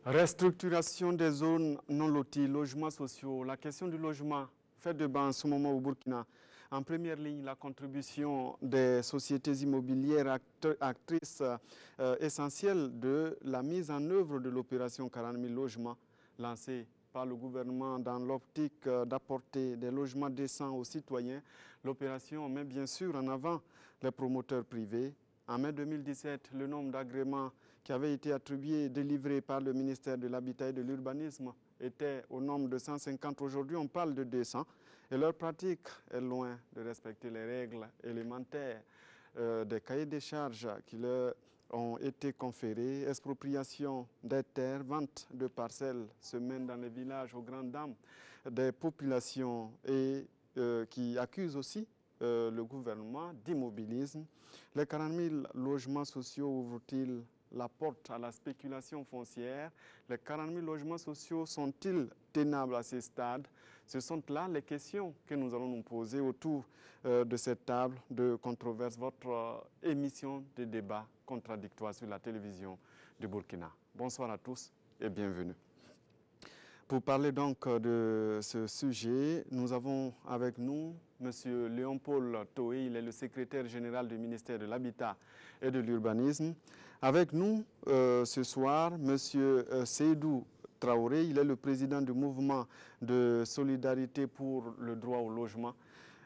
Restructuration des zones non loties, logements sociaux. La question du logement fait débat en ce moment au Burkina. En première ligne, la contribution des sociétés immobilières actrices essentielles de la mise en œuvre de l'opération 40 000 logements lancée par le gouvernement dans l'optique d'apporter des logements décents aux citoyens. L'opération met bien sûr en avant les promoteurs privés. En mai 2017, le nombre d'agréments qui avaient été attribués et délivrés par le ministère de l'Habitat et de l'Urbanisme était au nombre de 150. Aujourd'hui, on parle de 200. Et leur pratique est loin de respecter les règles élémentaires des cahiers des charges qui leur ont été conférés. Expropriation des terres, vente de parcelles se mènent dans les villages aux grandes dames des populations et qui accusent aussi le gouvernement d'immobilisme. Les 40 000 logements sociaux ouvrent-ils la porte à la spéculation foncière? Les 40 000 logements sociaux sont-ils tenables à ce stade? Ce sont là les questions que nous allons nous poser autour de cette table de controverse, votre émission de débat contradictoire sur la télévision du Burkina. Bonsoir à tous et bienvenue. Pour parler donc de ce sujet, nous avons avec nous M. Léon-Paul Toé, il est le secrétaire général du ministère de l'Habitat et de l'Urbanisme. Avec nous ce soir, M. Seydou Traoré, il est le président du mouvement de solidarité pour le droit au logement.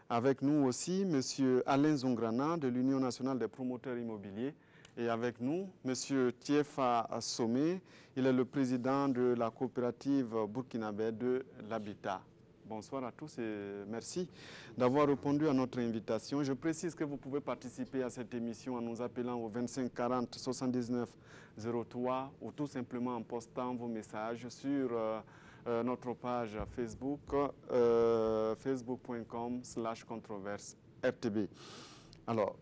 Avec nous aussi, M. Alain Zongrana de l'Union nationale des promoteurs immobiliers. Et avec nous, M. Tiefa Somé, il est le président de la coopérative burkinabé de l'habitat. Bonsoir à tous et merci d'avoir répondu à notre invitation. Je précise que vous pouvez participer à cette émission en nous appelant au 25 40 79 03 ou tout simplement en postant vos messages sur notre page Facebook, facebook.com/controverse-rtb. Alors,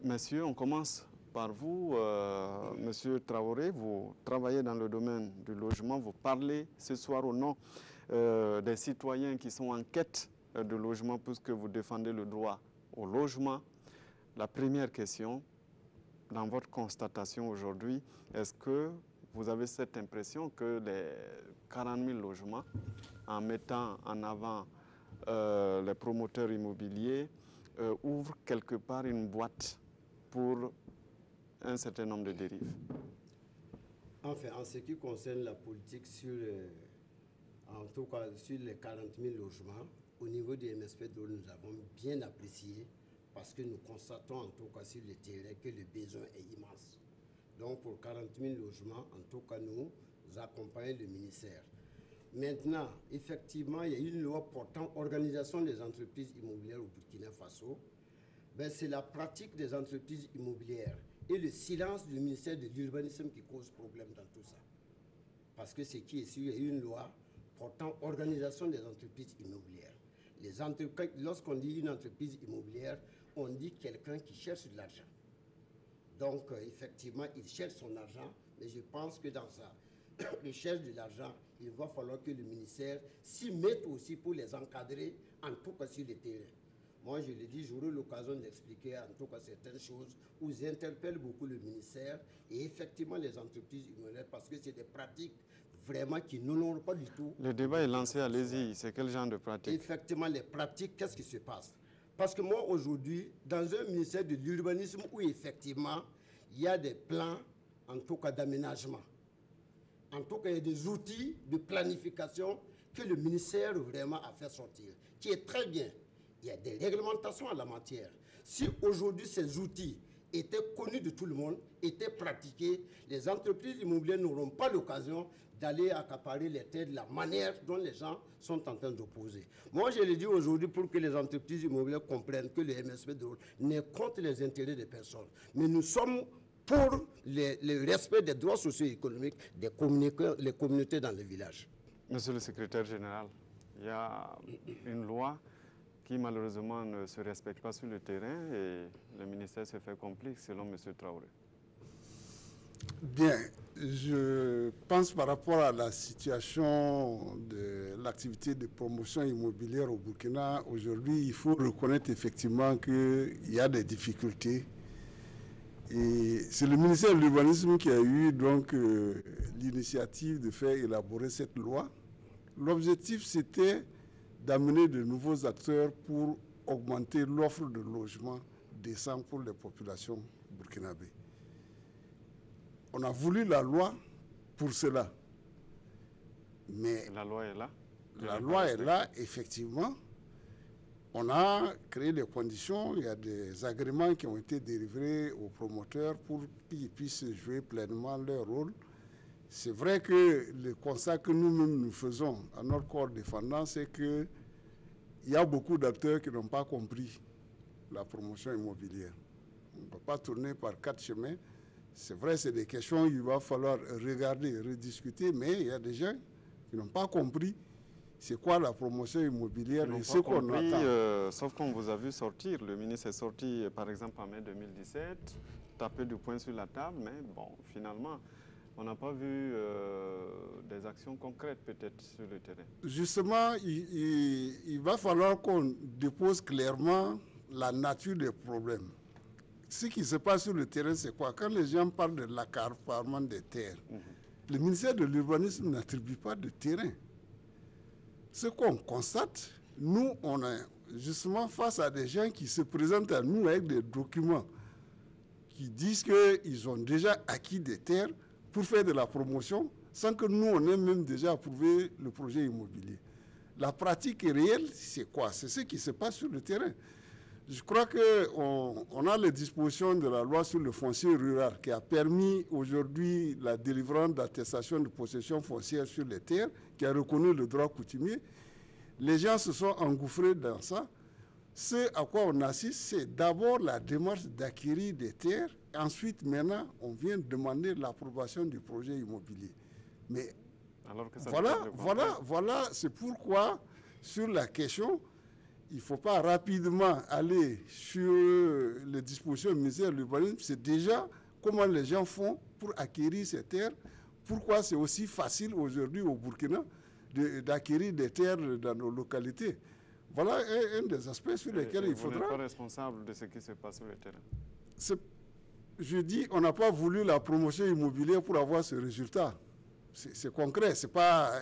messieurs, on commence par vous, Monsieur Traoré. Vous travaillez dans le domaine du logement. Vous parlez ce soir au nom des citoyens qui sont en quête de logement puisque vous défendez le droit au logement. La première question, dans votre constatation aujourd'hui, est-ce que vous avez cette impression que les 40 000 logements, en mettant en avant les promoteurs immobiliers, ouvrent quelque part une boîte pour un certain nombre de dérives? Enfin, en ce qui concerne la politique en tout cas sur les 40 000 logements, au niveau du MSP, nous avons bien apprécié parce que nous constatons en tout cas sur le terrain que le besoin est immense. Donc pour 40 000 logements, en tout cas nous accompagnons le ministère. Maintenant, effectivement, il y a une loi portant organisation des entreprises immobilières au Burkina Faso. Ben, c'est la pratique des entreprises immobilières et le silence du ministère de l'Urbanisme qui cause problème dans tout ça. Parce que ce qui est sûr, il y a une loi portant organisation des entreprises immobilières. Lorsqu'on dit une entreprise immobilière, on dit quelqu'un qui cherche de l'argent. Donc, effectivement, il cherche son argent, mais je pense que dans sa recherche de l'argent, il va falloir que le ministère s'y mette aussi pour les encadrer, en tout cas sur le terrain. Moi, je le dis, j'aurai l'occasion d'expliquer en tout cas certaines choses où j'interpelle beaucoup le ministère et effectivement les entreprises immobilières parce que c'est des pratiques vraiment qui n'honorent pas du tout. Le débat est lancé, allez-y. C'est quel genre de pratique? Effectivement, les pratiques, qu'est-ce qui se passe? Parce que moi, aujourd'hui, dans un ministère de l'urbanisme où effectivement, il y a des plans, en tout cas d'aménagement, en tout cas, il y a des outils de planification que le ministère vraiment a fait sortir, qui est très bien. Il y a des réglementations en la matière. Si aujourd'hui ces outils étaient connus de tout le monde, étaient pratiqués, les entreprises immobilières n'auront pas l'occasion d'aller accaparer les terres de la manière dont les gens sont en train d'opposer. Moi, je le dis aujourd'hui pour que les entreprises immobilières comprennent que le MSP n'est contre les intérêts des personnes. Mais nous sommes pour le respect des droits socio-économiques des communautés dans les villages. Monsieur le secrétaire général, il y a une loi qui malheureusement ne se respecte pas sur le terrain et le ministère se fait complice selon M. Traoré. Bien, je pense par rapport à la situation de l'activité de promotion immobilière au Burkina, aujourd'hui, il faut reconnaître effectivement qu'il y a des difficultés Et c'est le ministère de l'Urbanisme qui a eu donc l'initiative de faire élaborer cette loi. L'objectif, c'était d'amener de nouveaux acteurs pour augmenter l'offre de logements décents pour les populations burkinabées. On a voulu la loi pour cela. Mais la loi est là. La loi est là, effectivement. On a créé des conditions, il y a des agréments qui ont été délivrés aux promoteurs pour qu'ils puissent jouer pleinement leur rôle. C'est vrai que le constat que nous-mêmes nous faisons à notre corps défendant, c'est qu'il y a beaucoup d'acteurs qui n'ont pas compris la promotion immobilière. On ne peut pas tourner par 4 chemins. C'est vrai, c'est des questions qu'il va falloir regarder, rediscuter, mais il y a des gens qui n'ont pas compris c'est quoi la promotion immobilière et ce qu'on attend. Sauf qu'on vous a vu sortir. Le ministre est sorti, par exemple, en mai 2017, taper du poing sur la table, mais bon, finalement, on n'a pas vu des actions concrètes peut-être sur le terrain. Justement, il va falloir qu'on dépose clairement la nature des problèmes. Ce qui se passe sur le terrain, c'est quoi? Quand les gens parlent de l'accaparement des terres, le ministère de l'Urbanisme n'attribue pas de terrain. Ce qu'on constate, nous, on est justement face à des gens qui se présentent à nous avec des documents qui disent qu'ils ont déjà acquis des terres pour faire de la promotion sans que nous, on ait même déjà approuvé le projet immobilier. La pratique réelle, c'est quoi? C'est ce qui se passe sur le terrain. Je crois qu'on a les dispositions de la loi sur le foncier rural qui a permis aujourd'hui la délivrance d'attestation de possession foncière sur les terres, qui a reconnu le droit coutumier. Les gens se sont engouffrés dans ça. Ce à quoi on assiste, c'est d'abord la démarche d'acquérir des terres. Ensuite, maintenant, on vient demander l'approbation du projet immobilier. Mais alors que ça voilà, c'est pourquoi, sur la question, il ne faut pas rapidement aller sur les dispositions du ministère de l'Urbanisme. C'est déjà comment les gens font pour acquérir ces terres. Pourquoi c'est aussi facile aujourd'hui au Burkina d'acquérir des terres dans nos localités. Voilà un des aspects sur lesquels il faudra... Vous n'êtes pas responsable de ce qui se passe sur le terrain. Je dis, on n'a pas voulu la promotion immobilière pour avoir ce résultat. C'est concret, c'est pas...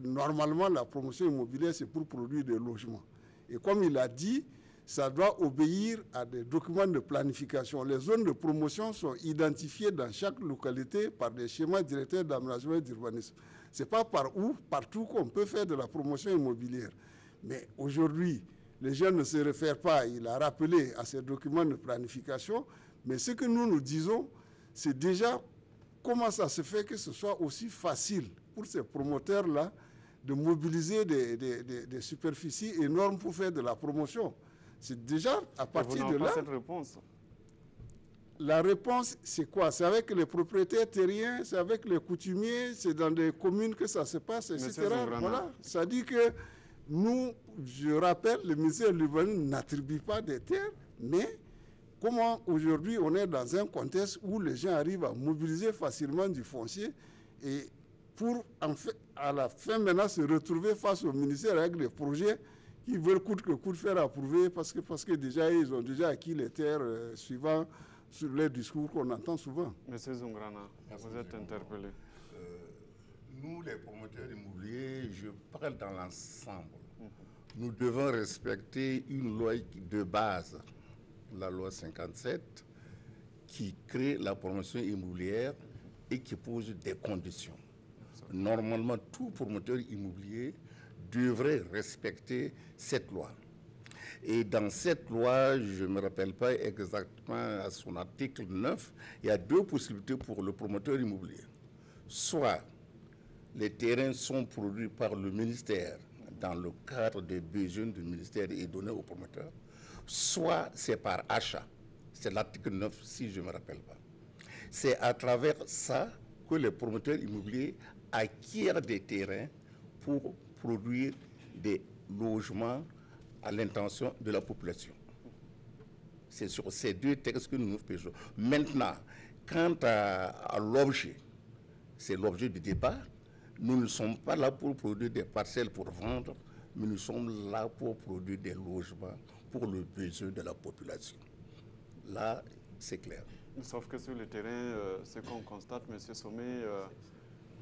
normalement, la promotion immobilière, c'est pour produire des logements. Et comme il a dit, ça doit obéir à des documents de planification. Les zones de promotion sont identifiées dans chaque localité par des schémas directeurs d'aménagement et d'urbanisme. Ce n'est pas partout qu'on peut faire de la promotion immobilière. Mais aujourd'hui, les gens ne se réfèrent pas, il a rappelé à ces documents de planification, mais ce que nous disons, c'est déjà comment ça se fait que ce soit aussi facile pour ces promoteurs-là de mobiliser des superficies énormes pour faire de la promotion. C'est déjà à partir de là... Pas cette réponse. La réponse, c'est quoi? C'est avec les propriétaires terriens, c'est avec les coutumiers, c'est dans des communes que ça se passe, etc. Voilà. Ça dit que nous, je rappelle, le ministère de l'Urbanisme n'attribue pas des terres, mais comment aujourd'hui on est dans un contexte où les gens arrivent à mobiliser facilement du foncier et pour en fait, à la fin maintenant se retrouver face au ministère avec des projets qui veulent coûte que coûte faire approuver parce que déjà ils ont déjà acquis les terres suivant sur les discours qu'on entend souvent. Monsieur Zungrana, vous êtes interpellé. Nous, les promoteurs immobiliers, je parle dans l'ensemble. Nous devons respecter une loi de base, la loi 57, qui crée la promotion immobilière et qui pose des conditions. Normalement, tout promoteur immobilier devrait respecter cette loi. Et dans cette loi, je ne me rappelle pas exactement à son article 9, il y a deux possibilités pour le promoteur immobilier. Soit les terrains sont produits par le ministère dans le cadre des besoins du ministère et donnés au promoteur, soit c'est par achat. C'est l'article 9, si je ne me rappelle pas. C'est à travers ça que les promoteurs immobiliers acquièrent des terrains pour produire des logements à l'intention de la population. C'est sur ces deux textes que nous nous faisons. Maintenant, quant à l'objet, c'est l'objet du débat. Nous ne sommes pas là pour produire des parcelles pour vendre, mais nous sommes là pour produire des logements pour le besoin de la population. Là, c'est clair. Sauf que sur le terrain, ce qu'on constate, M. Sommet...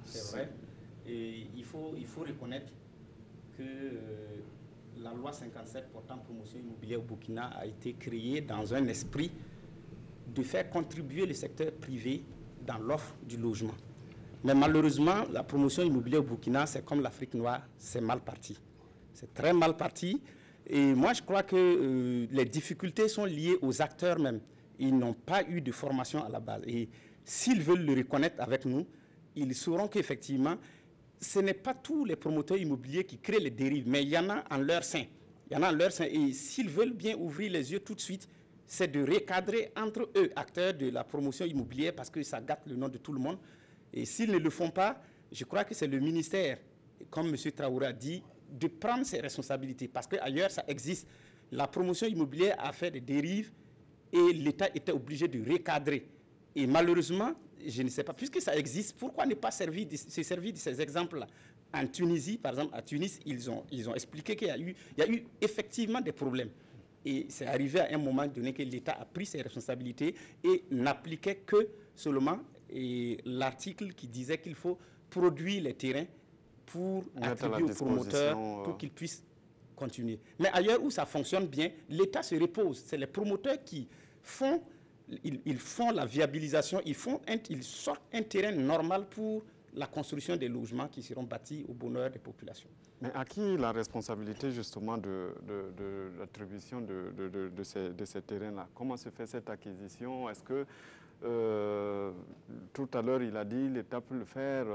c'est vrai. Et il faut reconnaître que la loi 57 portant promotion immobilière au Burkina a été créée dans un esprit de faire contribuer le secteur privé dans l'offre du logement. Mais malheureusement, la promotion immobilière au Burkina, c'est comme l'Afrique noire, c'est mal parti. C'est très mal parti. Et moi, je crois que les difficultés sont liées aux acteurs même. Ils n'ont pas eu de formation à la base. Et s'ils veulent le reconnaître avec nous, ils sauront qu'effectivement, ce n'est pas tous les promoteurs immobiliers qui créent les dérives, mais il y en a en leur sein. Il y en a en leur sein. Et s'ils veulent bien ouvrir les yeux tout de suite, c'est de recadrer entre eux, acteurs de la promotion immobilière, parce que ça gâte le nom de tout le monde. Et s'ils ne le font pas, je crois que c'est le ministère, comme M. Traoré a dit, de prendre ses responsabilités. Parce qu'ailleurs, ça existe. La promotion immobilière a fait des dérives et l'État était obligé de recadrer. Et malheureusement, je ne sais pas, puisque ça existe, pourquoi ne pas se servir de ces exemples-là? En Tunisie, par exemple, à Tunis, ils ont expliqué qu'il y a eu effectivement des problèmes. Et c'est arrivé à un moment donné que l'État a pris ses responsabilités et n'appliquait que seulement l'article qui disait qu'il faut produire les terrains pour attribuer aux promoteurs pour qu'ils puissent continuer. Mais ailleurs où ça fonctionne bien, l'État se repose. C'est les promoteurs qui font, ils font la viabilisation, ils sortent un terrain normal pour la construction des logements qui seront bâtis au bonheur des populations. Mais à qui la responsabilité justement de l'attribution de ces terrains-là? Comment se fait cette acquisition? Est-ce que tout à l'heure il a dit l'État peut le faire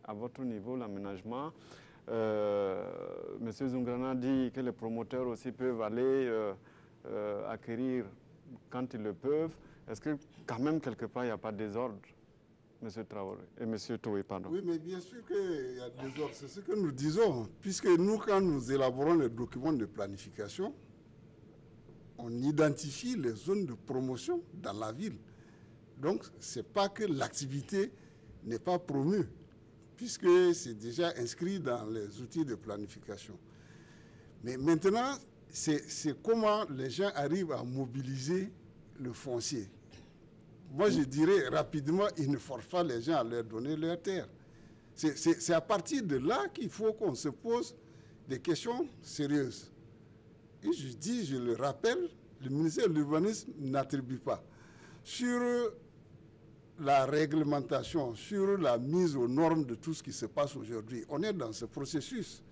à votre niveau, l'aménagement? M. Zoungrana dit que les promoteurs aussi peuvent aller acquérir quand ils le peuvent. Est-ce que quand même quelque part il n'y a pas de désordre? M. Traoré et M. Toé, pardon. Oui, mais bien sûr qu'il y a des ordres. C'est ce que nous disons. Puisque nous, quand nous élaborons les documents de planification, on identifie les zones de promotion dans la ville. Donc, ce n'est pas que l'activité n'est pas promue, puisque c'est déjà inscrit dans les outils de planification. Mais maintenant, c'est comment les gens arrivent à mobiliser le foncier. Moi, je dirais rapidement, ils ne forcent pas les gens à leur donner leur terre. C'est à partir de là qu'il faut qu'on se pose des questions sérieuses. Et je dis, je le rappelle, le ministère de l'Urbanisme n'attribue pas. Sur la réglementation, sur la mise aux normes de tout ce qui se passe aujourd'hui, on est dans ce processus.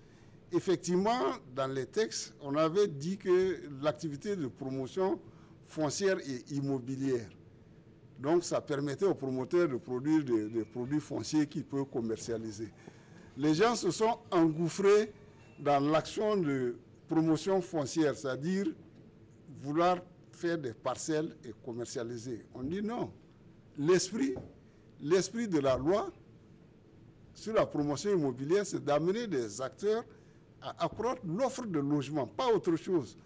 Effectivement, dans les textes, on avait dit que l'activité de promotion foncière et immobilière, donc, ça permettait aux promoteurs de produire des produits fonciers qu'ils peuvent commercialiser. Les gens se sont engouffrés dans l'action de promotion foncière, c'est-à-dire vouloir faire des parcelles et commercialiser. On dit non. L'esprit de la loi sur la promotion immobilière, c'est d'amener des acteurs à accroître l'offre de logement, pas autre chose.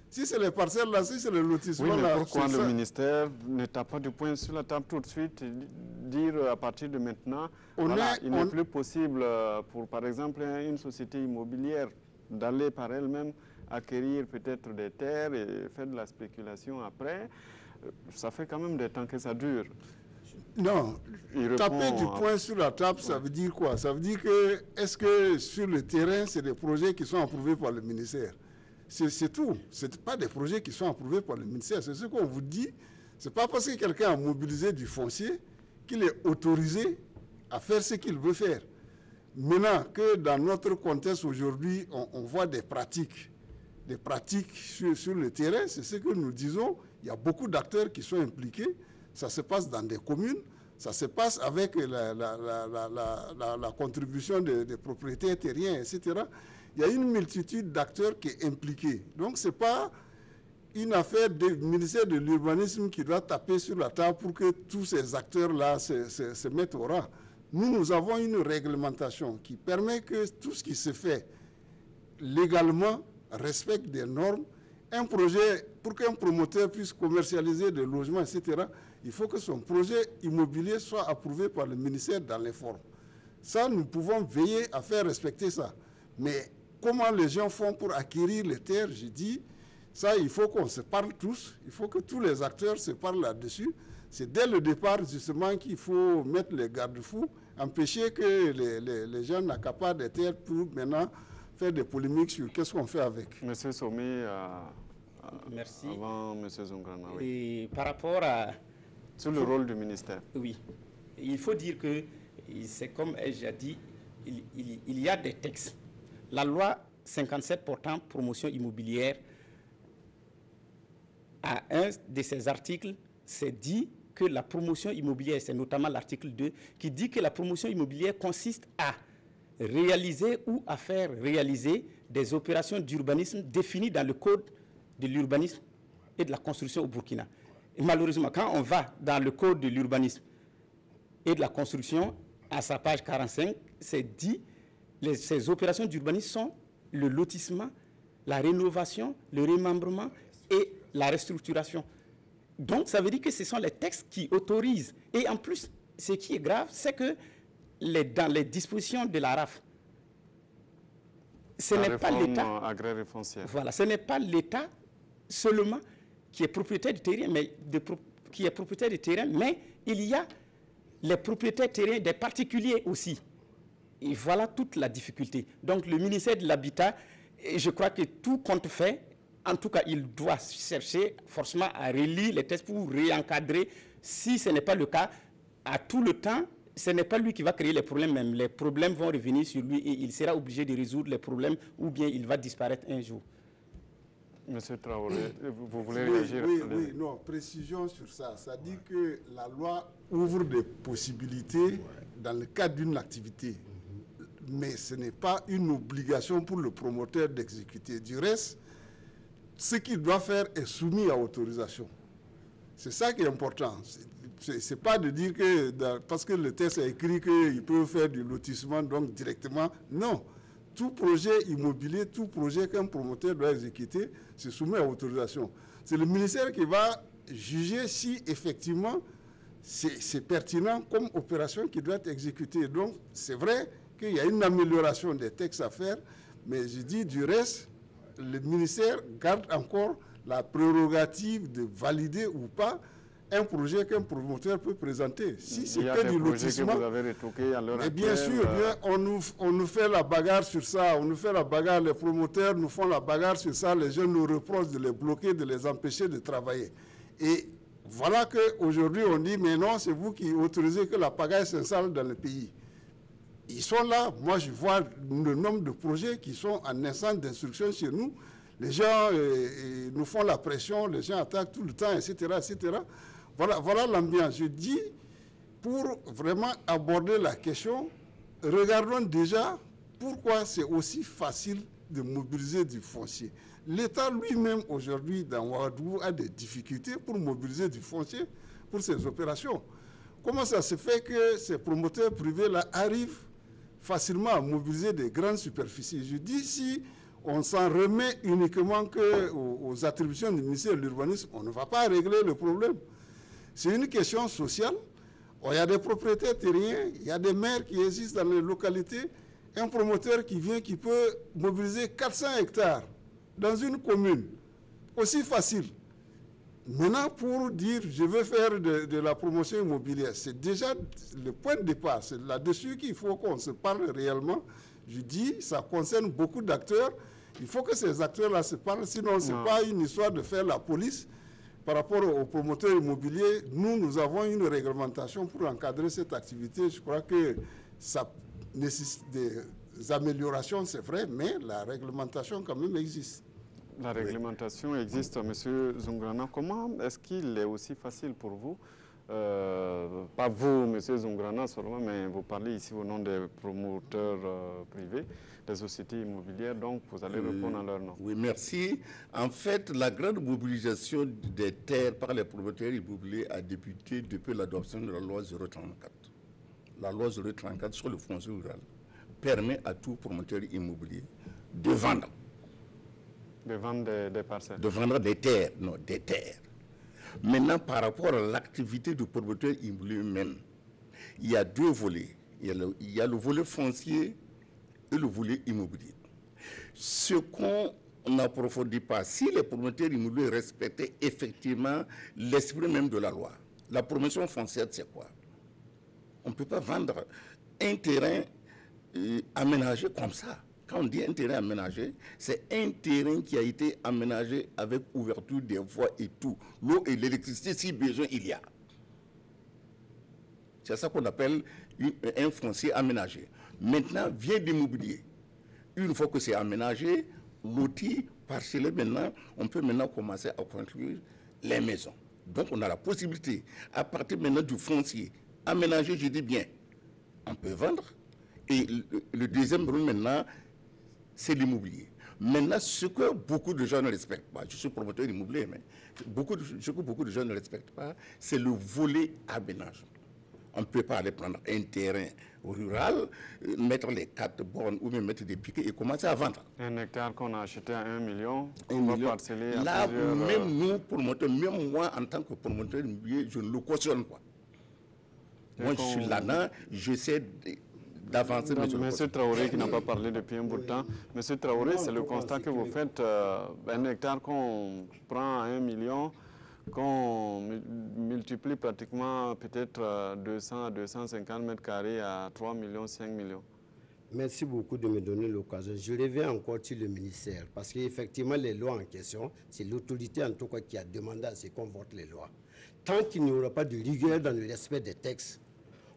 Si c'est les parcelles là, si c'est le lotissement là... Oui, mais pourquoi le ministère ne tape pas du poing sur la table tout de suite et dire à partir de maintenant, il n'est plus possible pour, par exemple, une société immobilière d'aller par elle-même acquérir peut-être des terres et faire de la spéculation après. Ça fait quand même des temps que ça dure. Non, taper du poing sur la table, ça veut dire quoi? Ça veut dire que, est-ce que sur le terrain, c'est des projets qui sont approuvés par le ministère? C'est tout. Ce n'est pas des projets qui sont approuvés par le ministère. C'est ce qu'on vous dit. Ce n'est pas parce que quelqu'un a mobilisé du foncier qu'il est autorisé à faire ce qu'il veut faire. Maintenant que dans notre contexte aujourd'hui, on voit des pratiques sur le terrain, c'est ce que nous disons. Il y a beaucoup d'acteurs qui sont impliqués. Ça se passe dans des communes. Ça se passe avec la contribution des propriétaires terriens, etc. Il y a une multitude d'acteurs qui est impliquée. Donc, ce n'est pas une affaire du ministère de l'Urbanisme qui doit taper sur la table pour que tous ces acteurs-là se mettent au rang. Nous avons une réglementation qui permet que tout ce qui se fait légalement respecte des normes. Un projet, pour qu'un promoteur puisse commercialiser des logements, etc., il faut que son projet immobilier soit approuvé par le ministère dans les formes. Ça, nous pouvons veiller à faire respecter ça. Mais comment les gens font pour acquérir les terres, je dis, Ça, il faut qu'on se parle tous, il faut que tous les acteurs se parlent là-dessus. C'est dès le départ, justement, qu'il faut mettre les garde-fous, empêcher que les gens n'accaparent des terres pour maintenant faire des polémiques sur qu'est-ce qu'on fait avec. Monsieur Somé, merci. Avant Monsieur Zungrana, oui. Et par rapport à... Sur le rôle du ministère. Oui. Il faut dire que, c'est comme j'ai dit, il y a des textes. La loi 57 portant promotion immobilière, à un de ces articles, c'est dit que la promotion immobilière, c'est notamment l'article 2, qui dit que la promotion immobilière consiste à réaliser ou à faire réaliser des opérations d'urbanisme définies dans le code de l'urbanisme et de la construction au Burkina. Et malheureusement, quand on va dans le code de l'urbanisme et de la construction, à sa page 45, c'est dit que ces opérations d'urbanisme sont le lotissement, la rénovation, le remembrement et la restructuration. Donc, ça veut dire que ce sont les textes qui autorisent. Et en plus, ce qui est grave, c'est que dans les dispositions de la RAF, ce n'est pas l'État agraire et foncière. Voilà, ce n'est pas l'État seulement qui est propriétaire du terrain, mais il y a les propriétaires terriens des particuliers aussi. Et voilà toute la difficulté. Donc, le ministère de l'Habitat, je crois que tout compte fait, en tout cas, il doit chercher forcément à relire les textes pour réencadrer. Si ce n'est pas le cas, à tout le temps, ce n'est pas lui qui va créer les problèmes même. Les problèmes vont revenir sur lui et il sera obligé de résoudre les problèmes ou bien il va disparaître un jour. Monsieur Traoré, vous voulez réagir? Oui, non, précision sur ça. Ça dit que la loi ouvre des possibilités dans le cadre d'une activité. Mais ce n'est pas une obligation pour le promoteur d'exécuter. Du reste, ce qu'il doit faire est soumis à autorisation. C'est ça qui est important. Ce n'est pas de dire que, parce que le texte a écrit qu'il peut faire du lotissement donc directement. Non. Tout projet immobilier, tout projet qu'un promoteur doit exécuter, se soumet à autorisation. C'est le ministère qui va juger si effectivement c'est pertinent comme opération qui doit être exécutée. Donc c'est vrai qu'il y a une amélioration des textes à faire, mais je dis du reste, le ministère garde encore la prérogative de valider ou pas un projet qu'un promoteur peut présenter. Si c'est que du lotissement, mais bien sûr, on nous fait la bagarre sur ça, on nous fait la bagarre, les promoteurs nous font la bagarre sur ça, les jeunes nous reprochent de les bloquer, de les empêcher de travailler. Et voilà qu'aujourd'hui on dit, mais non, c'est vous qui autorisez que la pagaille s'installe dans le pays. Ils sont là, moi je vois le nombre de projets qui sont en instance d'instruction chez nous. Les gens nous font la pression, les gens attaquent tout le temps, etc. etc. Voilà l'ambiance. Je dis, pour vraiment aborder la question, regardons déjà pourquoi c'est aussi facile de mobiliser du foncier. L'État lui-même, aujourd'hui, dans Ouagadougou, a des difficultés pour mobiliser du foncier pour ces opérations. Comment ça se fait que ces promoteurs privés-là arrivent facilement à mobiliser des grandes superficies? Je dis, si on s'en remet uniquement aux attributions du ministère de l'Urbanisme, on ne va pas régler le problème. C'est une question sociale. Il y a des propriétaires terriens, il y a des maires qui existent dans les localités. Un promoteur qui vient, qui peut mobiliser 400 hectares dans une commune, aussi facile. Maintenant, pour dire, je veux faire de la promotion immobilière, c'est déjà le point de départ. C'est là-dessus qu'il faut qu'on se parle réellement. Je dis, ça concerne beaucoup d'acteurs. Il faut que ces acteurs-là se parlent, sinon ce n'est pas une histoire de faire la police. Par rapport aux promoteurs immobiliers, nous avons une réglementation pour encadrer cette activité. Je crois que ça nécessite des améliorations, c'est vrai, mais la réglementation quand même existe. La réglementation existe, M. Zungrana. Comment est-ce qu'il est aussi facile pour vous, pas vous, M. Zungrana seulement, mais vous parlez ici au nom des promoteurs privés, des sociétés immobilières, donc vous allez répondre à leur nom. Oui, merci. En fait, la grande mobilisation des terres par les promoteurs immobiliers a débuté depuis l'adoption de la loi 034. La loi 034 sur le foncier rural permet à tout promoteur immobilier de vendre. De vendre des parcelles. De vendre des terres, non, des terres. Maintenant, par rapport à l'activité du promoteur immobilier même, il y a deux volets. Il y a le volet foncier et le volet immobilier. Ce qu'on n'approfondit pas. Si les promoteurs immobiliers respectaient effectivement l'esprit même de la loi, la promotion foncière, c'est quoi? On ne peut pas vendre un terrain aménagé comme ça. Quand on dit un terrain aménagé, c'est un terrain qui a été aménagé avec ouverture des voies et tout. L'eau et l'électricité, si besoin il y a. C'est ça qu'on appelle un foncier aménagé. Maintenant, vient l'immobilier. Une fois que c'est aménagé, loti, parcellé, maintenant, on peut maintenant commencer à construire les maisons. Donc, on a la possibilité, à partir maintenant du foncier aménagé, je dis bien, on peut vendre. Et le deuxième rôle maintenant, c'est l'immobilier. Maintenant, ce que beaucoup de gens ne respectent pas, je suis promoteur immobilier, mais ce que beaucoup de gens ne respectent pas, c'est le volet aménagement. On ne peut pas aller prendre un terrain rural, mettre les 4 bornes ou même mettre des piquets et commencer à vendre. Un hectare qu'on a acheté à 1 million, on va parceller à là, plusieurs... Même nous, promoteurs, même moi, en tant que promoteur immobilier, je ne le cautionne pas. Moi, je suis là-dedans, j'essaie d'avancer. Monsieur Traoré, qui n'a pas parlé depuis un bout de temps, Monsieur Traoré, c'est le constat que vous faites, un hectare qu'on prend à 1 million, qu'on multiplie pratiquement peut-être 200 à 250 mètres carrés à 3 millions, 5 millions. Merci beaucoup de me donner l'occasion. Je reviens encore sur le ministère, parce qu'effectivement, les lois en question, c'est l'autorité en tout cas qui a demandé à ce qu'on vote les lois. Tant qu'il n'y aura pas de rigueur dans le respect des textes,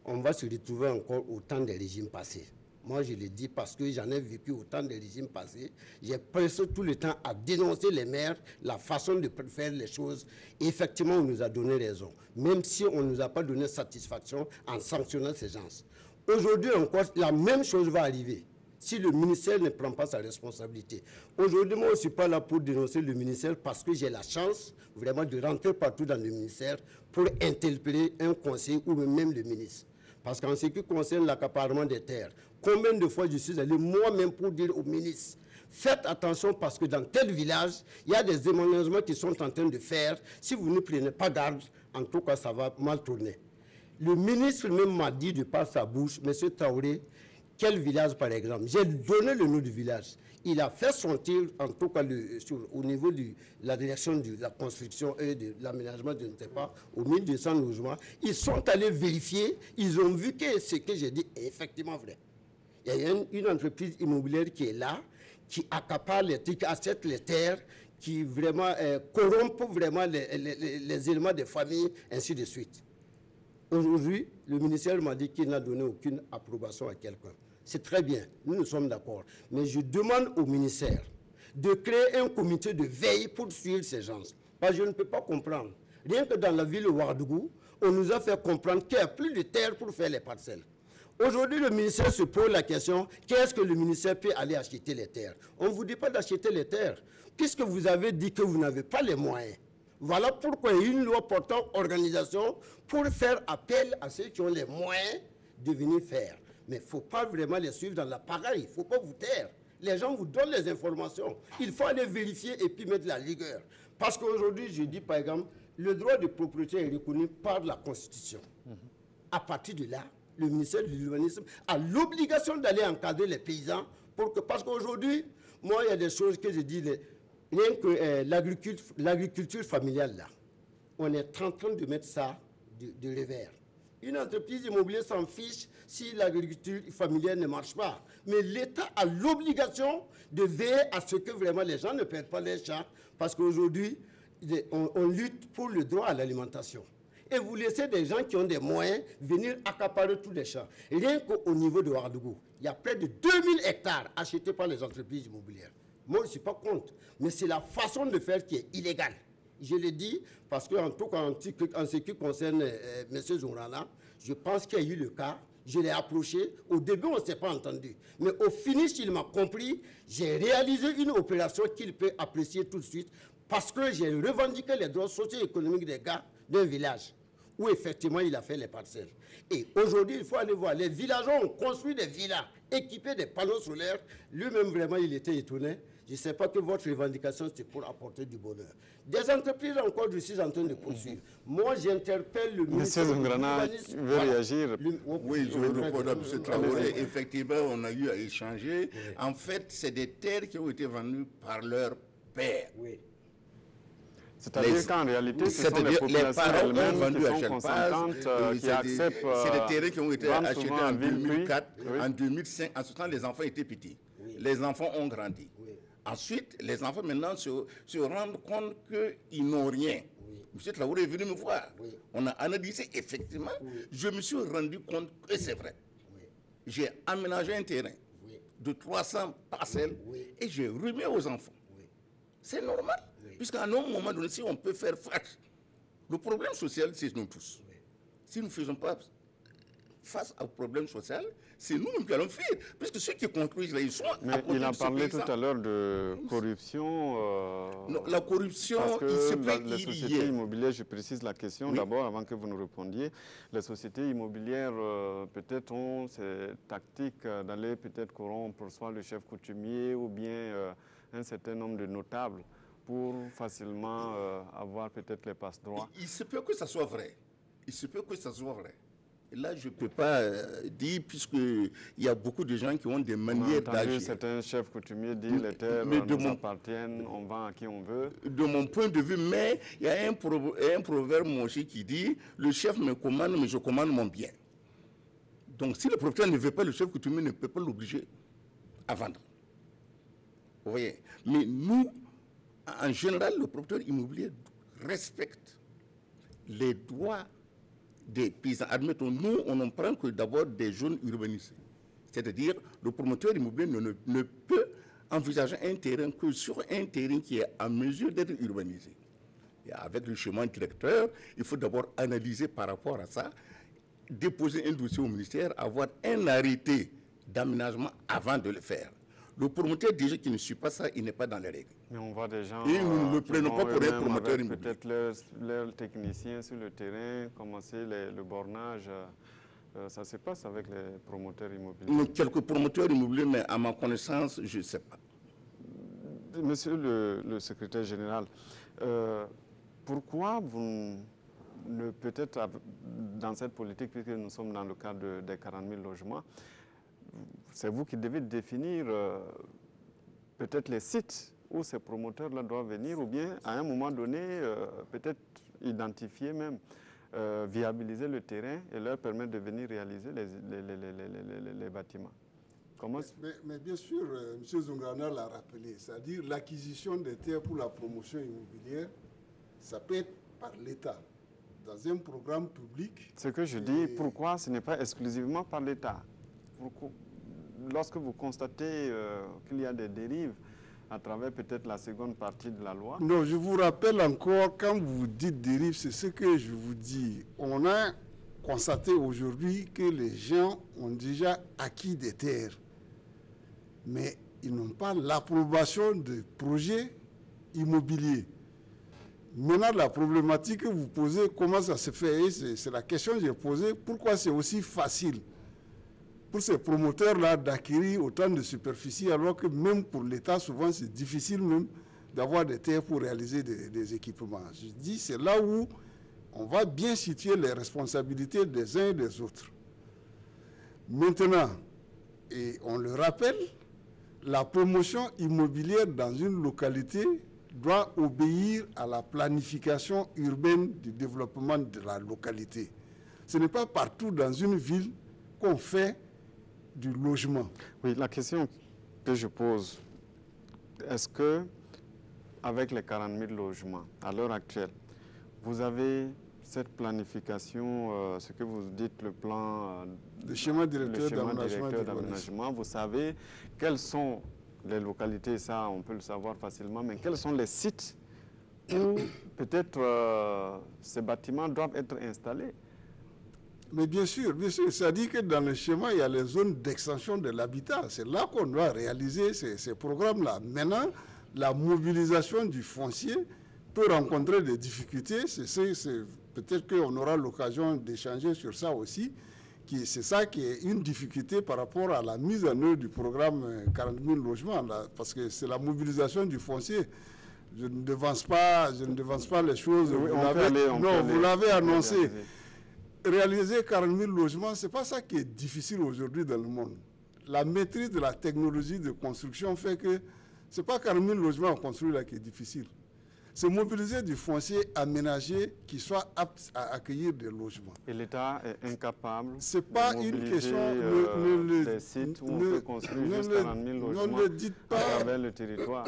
on va se retrouver encore au temps des régimes passés. Moi, je le dis parce que j'en ai vécu au temps des régimes passés. J'ai presque tout le temps à dénoncer les maires, la façon de faire les choses. Et effectivement, on nous a donné raison, même si on ne nous a pas donné satisfaction en sanctionnant ces gens. Aujourd'hui encore, la même chose va arriver si le ministère ne prend pas sa responsabilité. Aujourd'hui, moi, je ne suis pas là pour dénoncer le ministère parce que j'ai la chance vraiment de rentrer partout dans le ministère pour interpeller un conseiller ou même le ministre. Parce qu'en ce qui concerne l'accaparement des terres, combien de fois je suis allé moi-même pour dire au ministre, faites attention parce que dans tel village, il y a des déménagements qui sont en train de faire. Si vous ne prenez pas garde, en tout cas, ça va mal tourner. Le ministre même m'a dit de par sa bouche, M. Traoré, quel village par exemple? J'ai donné le nom du village. Il a fait son tir, en tout cas au niveau de la direction de la construction et de l'aménagement, je ne sais pas, aux 1200 logements. Ils sont allés vérifier, ils ont vu que ce que j'ai dit est effectivement vrai. Il y a une entreprise immobilière qui est là, qui accapare les trucs, qui achète les terres, qui vraiment corrompt vraiment les éléments des familles, ainsi de suite. Aujourd'hui, le ministère m'a dit qu'il n'a donné aucune approbation à quelqu'un. C'est très bien, nous sommes d'accord. Mais je demande au ministère de créer un comité de veille pour suivre ces gens. Parce que je ne peux pas comprendre. Rien que dans la ville de Ouagadougou, on nous a fait comprendre qu'il n'y a plus de terre pour faire les parcelles. Aujourd'hui, le ministère se pose la question, qu'est-ce que le ministère peut aller acheter les terres? On ne vous dit pas d'acheter les terres, puisque vous avez dit que vous n'avez pas les moyens. Voilà pourquoi il y a une loi portant organisation pour faire appel à ceux qui ont les moyens de venir faire. Mais il ne faut pas vraiment les suivre dans la pagaille, il ne faut pas vous taire. Les gens vous donnent les informations. Il faut aller vérifier et puis mettre la rigueur. Parce qu'aujourd'hui, je dis par exemple, le droit de propriété est reconnu par la Constitution. À partir de là, le ministère de l'Urbanisme a l'obligation d'aller encadrer les paysans parce qu'aujourd'hui, moi, il y a des choses que je dis, rien que l'agriculture familiale, là, on est en train de mettre ça de revers. Une entreprise immobilière s'en fiche si l'agriculture familiale ne marche pas. Mais l'État a l'obligation de veiller à ce que vraiment les gens ne perdent pas les champs, parce qu'aujourd'hui, on lutte pour le droit à l'alimentation. Et vous laissez des gens qui ont des moyens venir accaparer tous les champs. Rien qu'au niveau de Ouagadougou, il y a près de 2000 hectares achetés par les entreprises immobilières. Moi, je ne suis pas contre, mais c'est la façon de faire qui est illégale. Je le dis parce qu'en tout cas, en ce qui concerne M. Zourana, je pense qu'il y a eu le cas, je l'ai approché, au début on ne s'est pas entendu, mais au finish il m'a compris, j'ai réalisé une opération qu'il peut apprécier tout de suite parce que j'ai revendiqué les droits socio-économiques des gars d'un village où effectivement il a fait les parcelles. Et aujourd'hui, il faut aller voir, les villageois ont construit des villas équipées des panneaux solaires, lui-même vraiment il était étonné. Je ne sais pas que votre revendication, c'est pour apporter du bonheur. Des entreprises encore, je suis en train de poursuivre. Moi, j'interpelle le ministre... Monsieur Zongrana veut réagir. Oui, je veux répondre à M. Traoré. Effectivement, on a eu à échanger. Oui. En fait, c'est des terres qui ont été vendues par leur père. Oui. C'est-à-dire qu'en réalité, ce sont les populations elles-mêmes qui sont consentantes, qui acceptent... C'est des terrains qui ont été achetés en 2004, en 2005. En ce temps, les enfants étaient petits. Oui. Les enfants ont grandi. Oui. Ensuite, les enfants maintenant se rendent compte qu'ils n'ont rien. Oui. M. Traoré est venu me voir. Oui. On a analysé effectivement. Oui. Je me suis rendu compte que c'est vrai. Oui. J'ai aménagé un terrain de 300 parcelles et j'ai remis aux enfants. Oui. C'est normal. Puisqu'à un moment donné, si on peut faire face, le problème social, c'est nous tous. Oui. Si nous ne faisons pas face au problème social, c'est nous qui allons fuir. Puisque ceux qui construisent là, ils sont... Mais il a parlé tout à l'heure de corruption. Non, la corruption, parce que il se peut les sociétés immobilières, je précise la question d'abord avant que vous nous répondiez. Les sociétés immobilières, peut-être ont ces tactiques d'aller peut-être corrompre soit le chef coutumier ou bien un certain nombre de notables, pour facilement avoir peut-être les passe-droits. Il se peut que ça soit vrai. Il se peut que ça soit vrai. Et là, je ne peux pas dire, puisqu'il y a beaucoup de gens qui ont des manières d'agir. Certains chefs coutumiers disent les terres nous appartiennent, on vend à qui on veut. De mon point de vue, mais il y a un proverbe aussi qui dit « Le chef me commande, mais je commande mon bien ». Donc, si le propriétaire ne veut pas, le chef coutumier ne peut pas l'obliger à vendre. Vous voyez? Mais nous, en général, le propriétaire immobilier respecte les droits des paysans. Admettons, nous, on n'en prend que d'abord des zones urbanisées. C'est-à-dire, le promoteur immobilier ne peut envisager un terrain que sur un terrain qui est en mesure d'être urbanisé. Et avec le chemin directeur, il faut d'abord analyser par rapport à ça, déposer un dossier au ministère, avoir un arrêté d'aménagement avant de le faire. Le promoteur, déjà qui ne suit pas ça, il n'est pas dans les règles. Mais on voit des gens et nous ne le prenons pas pour un promoteur immobilier. Peut-être leurs techniciens sur le terrain, commencer le bornage. Ça se passe avec les promoteurs immobiliers. Quelques promoteurs immobiliers, mais à ma connaissance, je ne sais pas. Monsieur le secrétaire général, pourquoi vous ne peut-être dans cette politique, puisque nous sommes dans le cadre des 40 000 logements, c'est vous qui devez définir peut-être les sites où ces promoteurs-là doivent venir, ou bien à un moment donné, peut-être identifier même, viabiliser le terrain et leur permettre de venir réaliser les bâtiments. Comment... mais bien sûr, M. Zongrana l'a rappelé, c'est-à-dire l'acquisition des terres pour la promotion immobilière, ça peut être par l'État, dans un programme public. Ce que je dis, pourquoi ce n'est pas exclusivement par l'État? Lorsque vous constatez qu'il y a des dérives à travers peut-être la seconde partie de la loi. Non, je vous rappelle encore, quand vous dites dérive, c'est ce que je vous dis. On a constaté aujourd'hui que les gens ont déjà acquis des terres, mais ils n'ont pas l'approbation de projets immobiliers. Maintenant, la problématique que vous posez, comment ça se fait? C'est la question que j'ai posée. Pourquoi c'est aussi facile pour ces promoteurs-là d'acquérir autant de superficie, alors que même pour l'État, souvent, c'est difficile même d'avoir des terres pour réaliser des équipements. Je dis, c'est là où on va bien situer les responsabilités des uns et des autres. Maintenant, et on le rappelle, la promotion immobilière dans une localité doit obéir à la planification urbaine du développement de la localité. Ce n'est pas partout dans une ville qu'on fait du logement. Oui, la question que je pose, est-ce que, avec les 40 000 logements, à l'heure actuelle, vous avez cette planification, ce que vous dites, le plan... le schéma directeur d'aménagement. Vous savez quelles sont les localités, ça on peut le savoir facilement, mais quels sont les sites où peut-être ces bâtiments doivent être installés? Mais bien sûr, c'est-à-dire que dans le schéma, il y a les zones d'extension de l'habitat. C'est là qu'on doit réaliser ces programmes-là. Maintenant, la mobilisation du foncier peut rencontrer des difficultés. Peut-être qu'on aura l'occasion d'échanger sur ça aussi, c'est ça qui est une difficulté par rapport à la mise en œuvre du programme 40 000 logements, là, parce que c'est la mobilisation du foncier. Je ne devance pas les choses. Oui, vous l'avez annoncé. Réaliser 40 000 logements, ce n'est pas ça qui est difficile aujourd'hui dans le monde. La maîtrise de la technologie de construction fait que ce n'est pas 40 000 logements à construire là qui est difficile. C'est mobiliser du foncier aménagé qui soit apte à accueillir des logements. Et l'État est incapable c'est pas de une mobiliser question, des sites où on peut construire juste 40 000 logements à travers le territoire.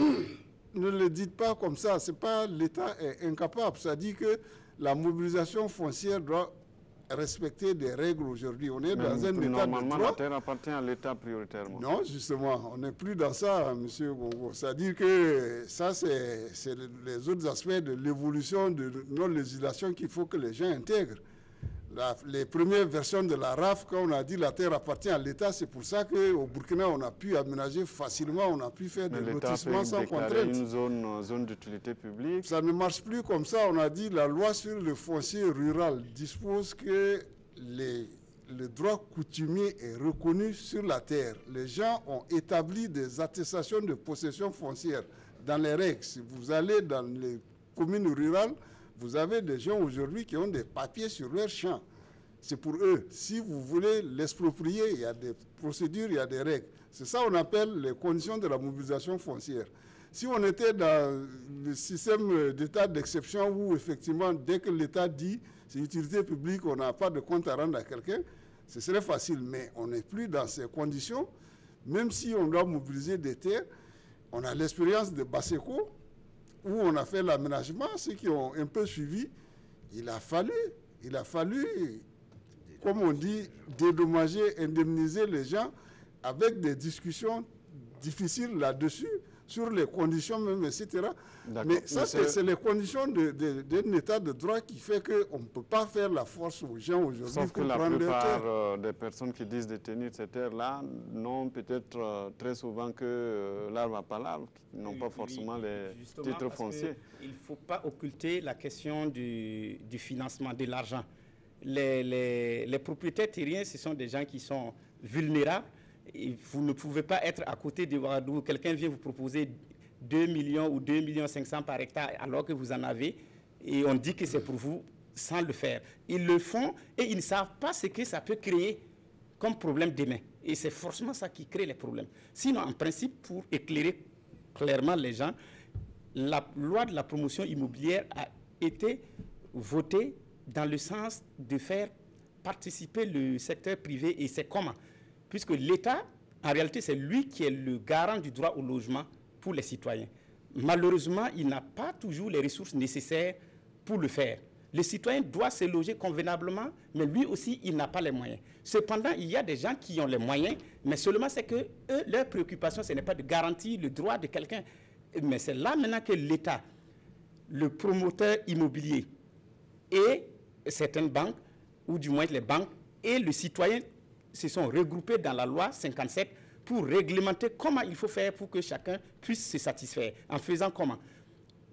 Ne le dites pas comme ça. C'est pas l'État est incapable. Ça dit que la mobilisation foncière doit respecter des règles aujourd'hui. On est dans un état de droit. Normalement, la terre appartient à l'État prioritairement. Non, justement, on n'est plus dans ça, M. Gongo. C'est-à-dire que ça, c'est les autres aspects de l'évolution de nos législations qu'il faut que les gens intègrent. Les premières versions de la RAF, quand on a dit la terre appartient à l'État, c'est pour ça qu'au Burkina, on a pu aménager facilement, on a pu faire des lotissements sans contrainte. Une zone d'utilité publique. Ça ne marche plus comme ça. On a dit la loi sur le foncier rural dispose que le droit coutumier est reconnu sur la terre. Les gens ont établi des attestations de possession foncière dans les règles. Si vous allez dans les communes rurales, vous avez des gens aujourd'hui qui ont des papiers sur leur champ. C'est pour eux. Si vous voulez l'exproprier, il y a des procédures, il y a des règles. C'est ça qu'on appelle les conditions de la mobilisation foncière. Si on était dans le système d'état d'exception où effectivement, dès que l'État dit c'est utilité publique, on n'a pas de compte à rendre à quelqu'un, ce serait facile. Mais on n'est plus dans ces conditions. Même si on doit mobiliser des terres, on a l'expérience de Basseko, où on a fait l'aménagement, ceux qui ont un peu suivi, il a fallu, comme on dit, dédommager, indemniser les gens avec des discussions difficiles là-dessus, sur les conditions même, etc. Mais ça, c'est les conditions d'un état de droit qui fait qu'on ne peut pas faire la force aux gens aujourd'hui. Sauf que la plupart des personnes qui disent détenir ces terres-là n'ont peut-être très souvent que l'arbre à palabre, qui n'ont pas forcément les titres fonciers. Il ne faut pas occulter la question du financement, de l'argent. Les propriétaires terriens, ce sont des gens qui sont vulnérables. Et vous ne pouvez pas être à côté de Ouagadougou. Quelqu'un vient vous proposer 2 millions ou 2,5 millions par hectare alors que vous en avez et on dit que c'est pour vous sans le faire. Ils le font et ils ne savent pas ce que ça peut créer comme problème demain. Et c'est forcément ça qui crée les problèmes. Sinon, en principe, pour éclairer clairement les gens, la loi de la promotion immobilière a été votée dans le sens de faire participer le secteur privé. Et c'est comment? Puisque l'État, en réalité, c'est lui qui est le garant du droit au logement pour les citoyens. Malheureusement, il n'a pas toujours les ressources nécessaires pour le faire. Le citoyen doit se loger convenablement, mais lui aussi, il n'a pas les moyens. Cependant, il y a des gens qui ont les moyens, mais seulement c'est que eux, leur préoccupation, ce n'est pas de garantir le droit de quelqu'un. Mais c'est là maintenant que l'État, le promoteur immobilier et certaines banques, ou du moins les banques, et le citoyen se sont regroupés dans la loi 57 pour réglementer comment il faut faire pour que chacun puisse se satisfaire. En faisant comment?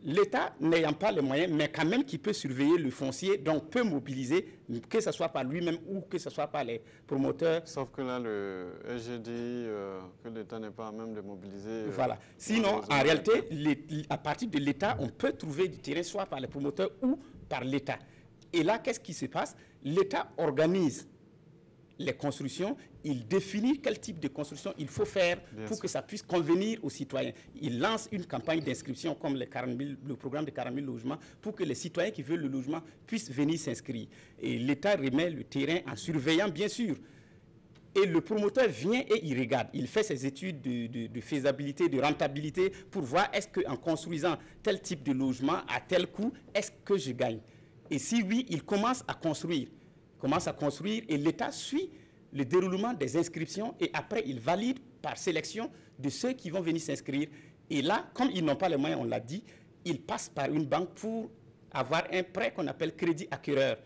L'État, n'ayant pas les moyens, mais quand même qui peut surveiller le foncier, donc peut mobiliser, que ce soit par lui-même ou que ce soit par les promoteurs. Sauf que là, le SG dit que l'État n'est pas à même de mobiliser. Voilà. Sinon, en réalité, à partir de l'État, on peut trouver du terrain soit par les promoteurs ou par l'État. Et là, qu'est-ce qui se passe? L'État organise les constructions, il définit quel type de construction il faut faire pour que ça puisse convenir aux citoyens. Il lance une campagne d'inscription comme le programme de 40 000 logements pour que les citoyens qui veulent le logement puissent venir s'inscrire. Et l'État remet le terrain en surveillant, bien sûr. Et le promoteur vient et il regarde. Il fait ses études de faisabilité, de rentabilité pour voir est-ce qu'en construisant tel type de logement à tel coût, est-ce que je gagne? Et si oui, il commence à construire. Et l'État suit le déroulement des inscriptions et après il valide par sélection de ceux qui vont venir s'inscrire. Et là, comme ils n'ont pas les moyens, on l'a dit, ils passent par une banque pour avoir un prêt qu'on appelle crédit acquéreur.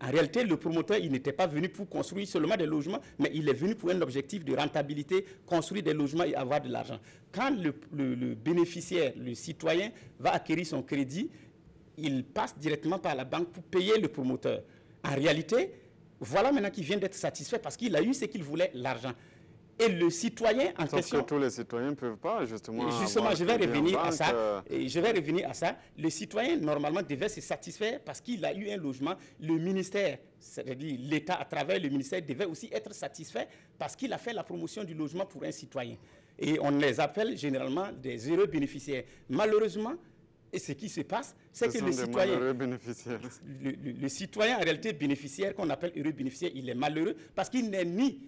En réalité, le promoteur, il n'était pas venu pour construire seulement des logements, mais il est venu pour un objectif de rentabilité, construire des logements et avoir de l'argent. Quand le bénéficiaire, le citoyen, va acquérir son crédit, il passe directement par la banque pour payer le promoteur. En réalité, voilà maintenant qu'il vient d'être satisfait parce qu'il a eu ce qu'il voulait, l'argent. Et le citoyen en question... Sauf que tous les citoyens ne peuvent pas, justement... Justement, je vais revenir à ça. Je vais revenir à ça. Le citoyen, normalement, devait se satisfaire parce qu'il a eu un logement. Le ministère, c'est-à-dire l'État, à travers le ministère, devait aussi être satisfait parce qu'il a fait la promotion du logement pour un citoyen. Et on les appelle généralement des heureux bénéficiaires. Malheureusement, et ce qui se passe, c'est que le citoyen, le citoyen en réalité bénéficiaire, qu'on appelle heureux bénéficiaire, il est malheureux parce qu'il n'est ni...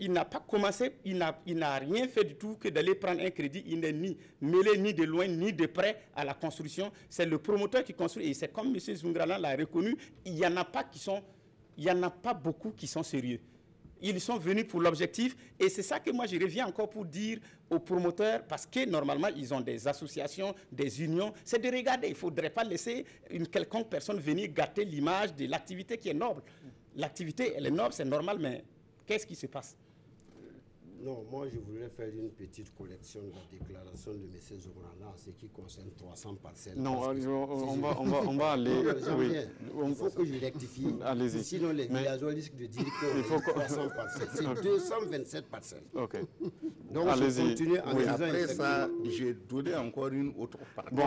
Il n'a pas commencé, il n'a rien fait du tout que d'aller prendre un crédit. Il n'est ni mêlé ni de loin ni de près à la construction. C'est le promoteur qui construit. Et c'est comme M. Zungralan l'a reconnu, il n'y en a pas beaucoup qui sont sérieux. Ils sont venus pour l'objectif. Et c'est ça que moi je reviens encore pour dire aux promoteurs, parce que normalement ils ont des associations, des unions. C'est de regarder. Il ne faudrait pas laisser une quelconque personne venir gâter l'image de l'activité qui est noble. L'activité, elle est noble, c'est normal, mais... Qu'est-ce qui se passe? Non, moi je voudrais faire une petite correction de la déclaration de M. Zungralan en ce qui concerne 300 parcelles. Non, on va aller... Oui. Il faut que je rectifie. Allez-y. Sinon les villageois risquent de dire qu'on a 300 parcelles. C'est 227 parcelles. Ok. Donc je continue en disant... Après ça, j'ai donné encore une autre partie. Bon,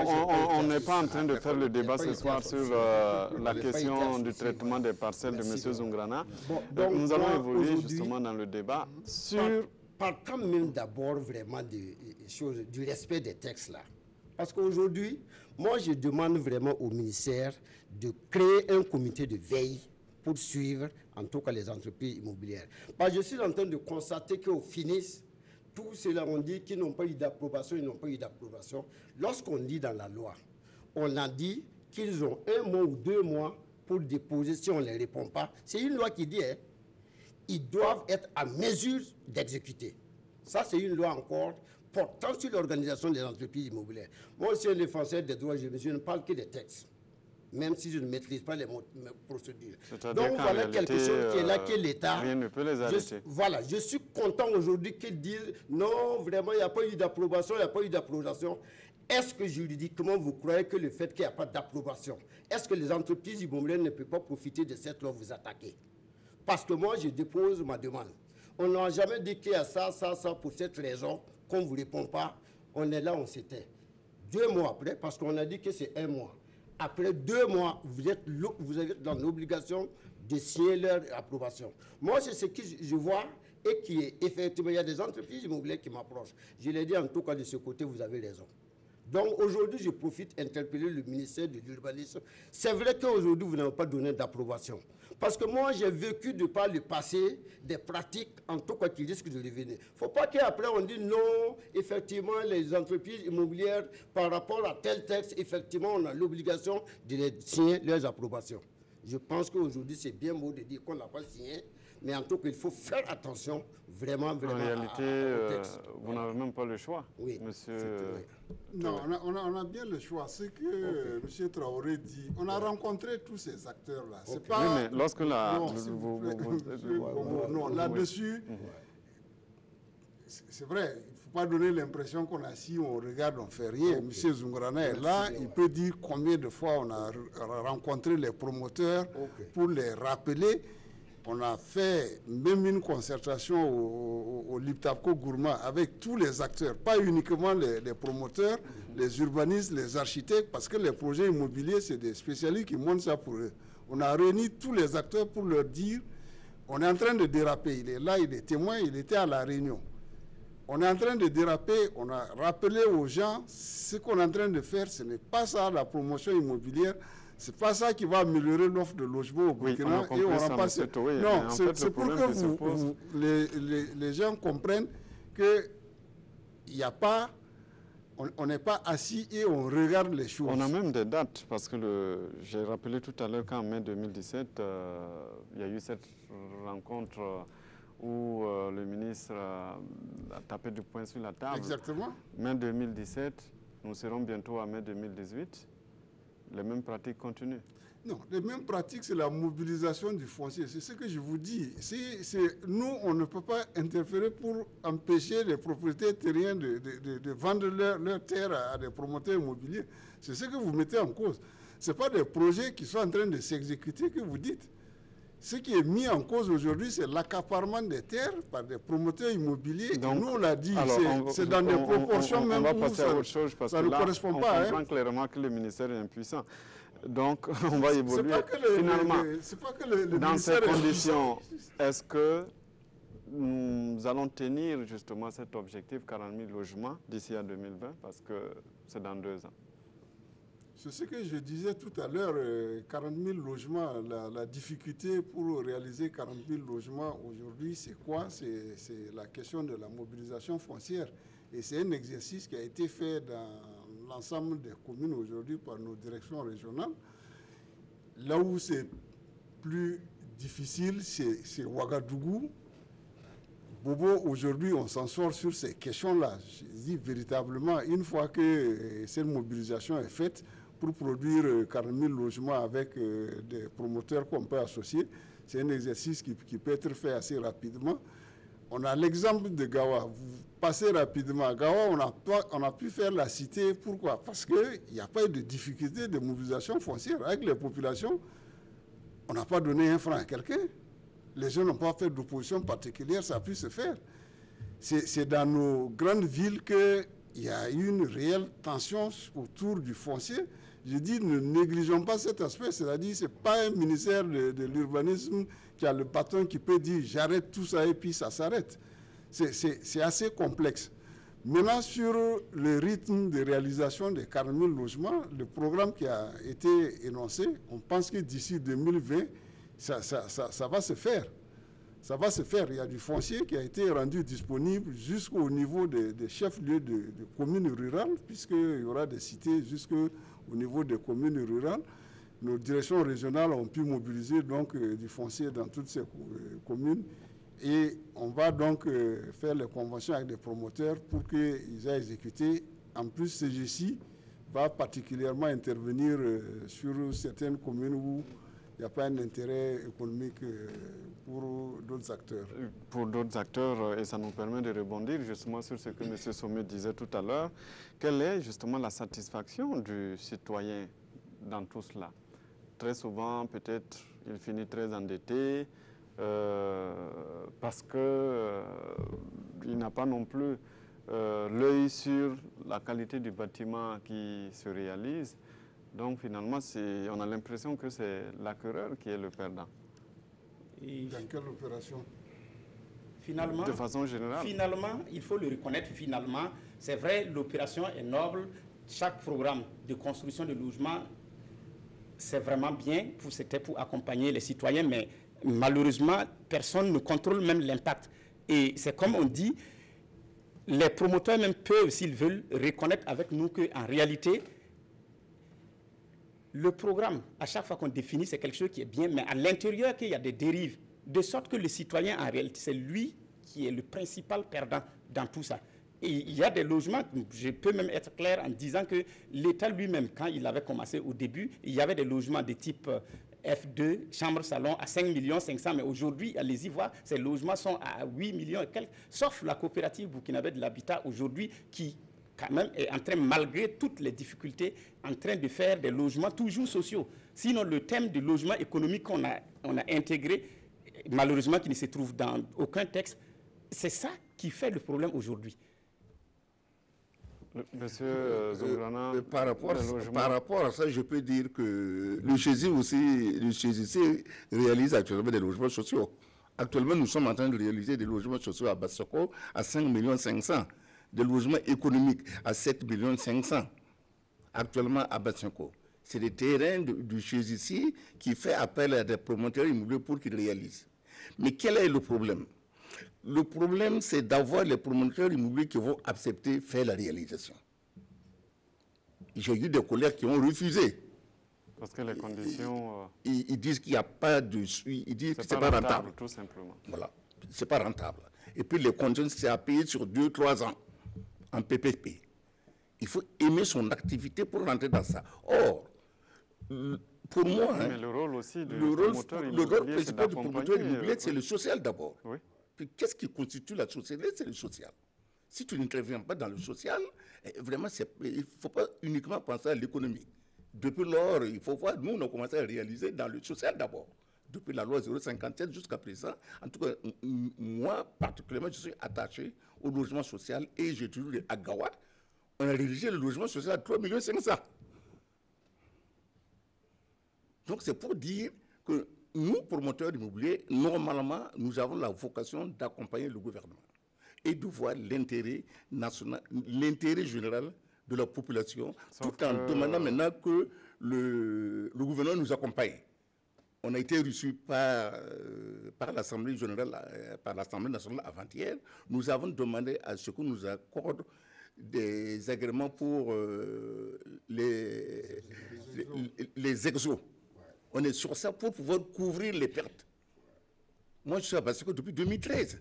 on n'est pas en train de faire le débat ce soir sur la question du traitement des parcelles de M. Zungralan. Nous allons évoluer justement dans le débat sur... Partant même d'abord vraiment du respect des textes là. Parce qu'aujourd'hui, moi je demande vraiment au ministère de créer un comité de veille pour suivre en tout cas les entreprises immobilières. Parce que je suis en train de constater qu'au finish, tout cela on dit qu'ils n'ont pas eu d'approbation, ils n'ont pas eu d'approbation. Lorsqu'on dit dans la loi, on a dit qu'ils ont 1 mois ou 2 mois pour déposer si on ne les répond pas. C'est une loi qui dit... ils doivent être à mesure d'exécuter. Ça, c'est une loi encore portant sur l'organisation des entreprises immobilières. Moi, aussi, un défenseur des droits, je ne parle que des textes, même si je ne maîtrise pas les procédures. Donc, voilà quelque chose qui est là, que l'État... Rien ne peut les arrêter. Voilà, je suis content aujourd'hui qu'ils disent non, vraiment, il n'y a pas eu d'approbation, il n'y a pas eu d'approbation. Est-ce que juridiquement, vous croyez que le fait qu'il n'y a pas d'approbation, est-ce que les entreprises immobilières ne peuvent pas profiter de cette loi vous attaquer? Parce que moi, je dépose ma demande. On n'a jamais dit qu'il y a ça, pour cette raison, qu'on ne vous répond pas. On est là, on s'était. 2 mois après, parce qu'on a dit que c'est 1 mois. Après 2 mois, vous êtes dans l'obligation de signer leur approbation. Moi, c'est ce que je vois et qui est effectivement, il y a des entreprises immobilières qui m'approchent. Je l'ai dit en tout cas de ce côté, vous avez raison. Donc aujourd'hui, je profite d'interpeller le ministère de l'Urbanisme. C'est vrai qu'aujourd'hui, vous n'avez pas donné d'approbation. Parce que moi, j'ai vécu de par le passé des pratiques, en tout cas, qui risquent de revenir. Il ne faut pas qu'après, on dise non, effectivement, les entreprises immobilières, par rapport à tel texte, effectivement, on a l'obligation de les signer leurs approbations. Je pense qu'aujourd'hui, c'est bien beau de dire qu'on n'a pas signé, mais en tout cas, il faut faire attention, vraiment. En réalité, vous n'avez même pas le choix, oui, monsieur. Non, on a bien le choix. Ce que M. Traoré dit, on a rencontré tous ces acteurs-là. Okay. Pas... Oui, mais lorsque la... Non, là-dessus, c'est vrai, il ne faut pas donner l'impression qu'on a assis, on regarde, on ne fait rien. M. Zungralan est là, il peut dire combien de fois on a rencontré les promoteurs pour les rappeler. On a fait même une concertation au Liptako Gourma avec tous les acteurs, pas uniquement les promoteurs, les urbanistes, les architectes, parce que les projets immobiliers, c'est des spécialistes qui montent ça pour eux. On a réuni tous les acteurs pour leur dire, on est en train de déraper. Il est là, il est témoin, il était à la réunion. On est en train de déraper, on a rappelé aux gens, ce qu'on est en train de faire, ce n'est pas ça la promotion immobilière. C'est pas ça qui va améliorer l'offre de logement au Burkina et on remplace. Non, c'est pour que les gens comprennent qu'il n'y a pas, on n'est pas assis et on regarde les choses. On a même des dates, parce que j'ai rappelé tout à l'heure qu'en mai 2017, il y a eu cette rencontre où le ministre a tapé du poing sur la table. Exactement. Mai 2017, nous serons bientôt à mai 2018. Les mêmes pratiques continuent. Non, les mêmes pratiques, c'est la mobilisation du foncier. C'est ce que je vous dis. Nous, on ne peut pas interférer pour empêcher les propriétaires terriens de vendre leurs terres à des promoteurs immobiliers. C'est ce que vous mettez en cause. Ce n'est pas des projets qui sont en train de s'exécuter que vous dites. Ce qui est mis en cause aujourd'hui, c'est l'accaparement des terres par des promoteurs immobiliers. Donc, nous, on l'a dit, c'est dans des proportions même où ça ne correspond pas. On comprend clairement que le ministère est impuissant. Donc, on va évoluer. Finalement, dans ces conditions, est-ce que nous allons tenir justement cet objectif 40 000 logements d'ici à 2020, parce que c'est dans 2 ans? C'est ce que je disais tout à l'heure, 40 000 logements, la difficulté pour réaliser 40 000 logements aujourd'hui, c'est quoi? C'est la question de la mobilisation foncière. Et c'est un exercice qui a été fait dans l'ensemble des communes aujourd'hui par nos directions régionales. Là où c'est plus difficile, c'est Ouagadougou. Bobo, aujourd'hui, on s'en sort sur ces questions-là. Je dis véritablement, une fois que cette mobilisation est faite, pour produire 40 000 logements avec des promoteurs qu'on peut associer, c'est un exercice qui peut être fait assez rapidement. On a l'exemple de Gawa. Vous passez rapidement à Gawa, on a pu faire la cité. Pourquoi? Parce qu'il n'y a pas eu de difficulté de mobilisation foncière. Avec les populations, on n'a pas donné un franc à quelqu'un. Les gens n'ont pas fait d'opposition particulière, ça a pu se faire. C'est dans nos grandes villes qu'il y a eu une réelle tension autour du foncier. Je dis, ne négligeons pas cet aspect, c'est-à-dire ce n'est pas un ministère de l'urbanisme qui a le bâton qui peut dire j'arrête tout ça et puis ça s'arrête. C'est assez complexe. Maintenant, sur le rythme de réalisation des 40 000 logements, le programme qui a été énoncé, on pense que d'ici 2020, ça va se faire. Ça va se faire. Il y a du foncier qui a été rendu disponible jusqu'au niveau des chefs-lieux de communes rurales, puisqu'il y aura des cités jusqu'au niveau des communes rurales. Nos directions régionales ont pu mobiliser donc du foncier dans toutes ces communes. Et on va donc faire les conventions avec des promoteurs pour qu'ils aient exécuté. En plus, CGC va particulièrement intervenir sur certaines communes où il n'y a pas un intérêt économique pour d'autres acteurs. Pour d'autres acteurs, et ça nous permet de rebondir justement sur ce que M. Sommet disait tout à l'heure. Quelle est justement la satisfaction du citoyen dans tout cela? Très souvent, peut-être, il finit très endetté parce qu'il n'a pas non plus l'œil sur la qualité du bâtiment qui se réalise. Donc finalement, on a l'impression que c'est l'acquéreur qui est le perdant. Et dans quelle opération? Finalement, de façon générale. Finalement, il faut le reconnaître, finalement, c'est vrai, l'opération est noble. Chaque programme de construction de logements, c'est vraiment bien, c'était pour accompagner les citoyens, mais malheureusement, personne ne contrôle même l'impact. Et c'est comme on dit, les promoteurs même peuvent, s'ils veulent, reconnaître avec nous qu'en réalité, le programme, à chaque fois qu'on définit, c'est quelque chose qui est bien, mais à l'intérieur, qu'il y a des dérives, de sorte que le citoyen, en réalité, c'est lui qui est le principal perdant dans tout ça. Et il y a des logements, je peux même être clair en disant que l'État lui-même, quand il avait commencé au début, il y avait des logements de type F2, chambre-salon, à 5 500 000, mais aujourd'hui, allez-y voir, ces logements sont à 8 millions et quelques, sauf la coopérative burkinabé de l'habitat aujourd'hui qui quand même est en train, malgré toutes les difficultés, en train de faire des logements toujours sociaux. Sinon, le thème du logement économique qu'on a intégré, malheureusement, qui ne se trouve dans aucun texte, c'est ça qui fait le problème aujourd'hui. Monsieur Zungrana, par rapport à ça, je peux dire que le CGC réalise actuellement des logements sociaux. Actuellement, nous sommes en train de réaliser des logements sociaux à Bassoko à 5 500 000. Des logements économiques à 7 500 000 actuellement à Bassoko. C'est des terrains du CGC qui fait appel à des promoteurs immobiliers pour qu'ils réalisent. Mais quel est le problème? Le problème, c'est d'avoir les promoteurs immobiliers qui vont accepter de faire la réalisation. J'ai eu des collègues qui ont refusé. Parce que les conditions... Ils disent qu'il n'y a pas de... Ils disent que ce n'est pas rentable. Tout simplement. Voilà, ce n'est pas rentable. Et puis les conditions, c'est à payer sur 2-3 ans en PPP. Il faut aimer son activité pour rentrer dans ça. Or, pour moi... Mais le rôle aussi du promoteur immobilier, le rôle principal du promoteur immobilier, c'est le social d'abord. Oui. Qu'est-ce qui constitue la société? C'est le social. Si tu n'interviens pas dans le social, vraiment, il ne faut pas uniquement penser à l'économie. Depuis lors, il faut voir, nous, on a commencé à réaliser dans le social d'abord. depuis la loi 057 jusqu'à présent. En tout cas, moi, particulièrement, je suis attaché au logement social et j'ai toujours dit à Gawa, on a rédigé le logement social à 3 500 000. Donc, c'est pour dire que nous, promoteurs immobiliers, normalement, nous avons la vocation d'accompagner le gouvernement et de voir l'intérêt national, l'intérêt général de la population, tout en demandant maintenant que le gouvernement nous accompagne. On a été reçu par l'Assemblée générale, par l'Assemblée nationale avant-hier. Nous avons demandé à ce qu'on nous accorde des agréments pour les exos. On est sur ça pour pouvoir couvrir les pertes. Moi, je suis à Basseko depuis 2013.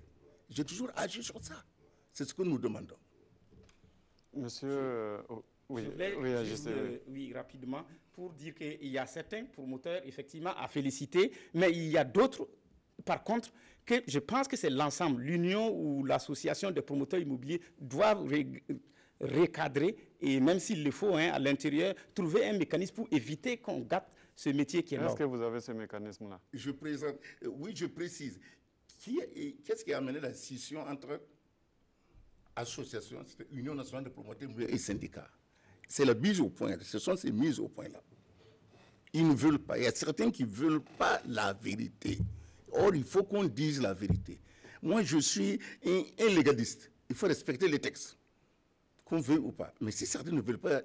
J'ai toujours agi sur ça. C'est ce que nous demandons. Monsieur, oui, oui, rapidement, pour dire qu'il y a certains promoteurs, effectivement, à féliciter, mais il y a d'autres, par contre, que je pense que c'est l'ensemble, l'union ou l'association des promoteurs immobiliers doivent recadrer, et même s'il le faut, à l'intérieur, trouver un mécanisme pour éviter qu'on gâte ce métier qui est là. Est-ce que vous avez ce mécanisme-là? Je présente, oui, je précise. Qu'est-ce qui a amené la scission entre associations, Union nationale de promoteurs immobiliers et syndicats? C'est la mise au point. Ce sont ces mises au point-là. Ils ne veulent pas. Il y a certains qui ne veulent pas la vérité. Or, il faut qu'on dise la vérité. Moi, je suis un légaliste. Il faut respecter les textes, qu'on veut ou pas. Mais si certains ne veulent pas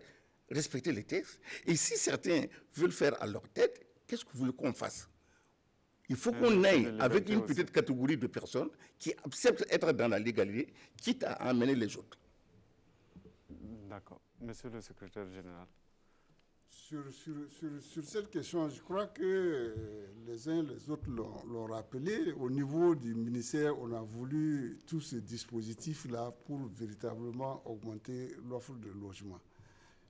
respecter les textes, et si certains veulent faire à leur tête, qu'est-ce que vous voulez qu'on fasse? Il faut qu'on aille avec une petite catégorie de personnes qui acceptent d'être dans la légalité, quitte à amener les autres. D'accord. Monsieur le secrétaire général. Sur cette question, je crois que les uns et les autres l'ont rappelé. Au niveau du ministère, on a voulu tout ce dispositif-là pour véritablement augmenter l'offre de logement.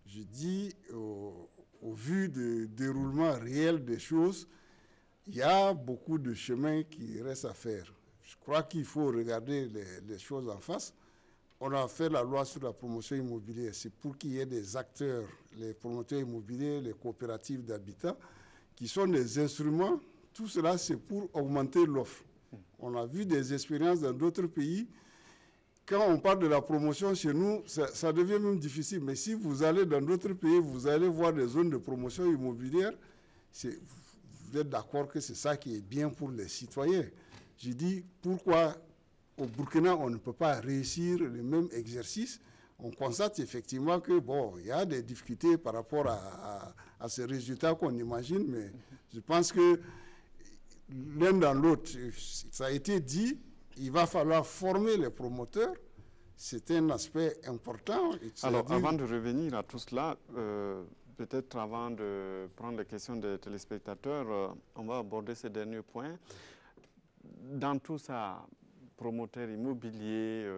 Je dis, au vu du déroulement réel des choses, il y a beaucoup de chemin qui reste à faire. Je crois qu'il faut regarder les choses en face. On a fait la loi sur la promotion immobilière. C'est pour qu'il y ait des acteurs, les promoteurs immobiliers, les coopératives d'habitat, qui sont des instruments. Tout cela, c'est pour augmenter l'offre. On a vu des expériences dans d'autres pays. Quand on parle de la promotion chez nous, ça devient même difficile. Mais si vous allez dans d'autres pays, vous allez voir des zones de promotion immobilière, vous êtes d'accord que c'est ça qui est bien pour les citoyens. J'ai dit, pourquoi au Burkina, on ne peut pas réussir le même exercice? On constate effectivement que, bon, il y a des difficultés par rapport à ces résultats qu'on imagine, mais je pense que l'un dans l'autre, ça a été dit, il va falloir former les promoteurs. C'est un aspect important. Alors, avant de revenir à tout cela, peut-être avant de prendre les questions des téléspectateurs, on va aborder ces derniers points. Dans tout ça, promoteurs immobiliers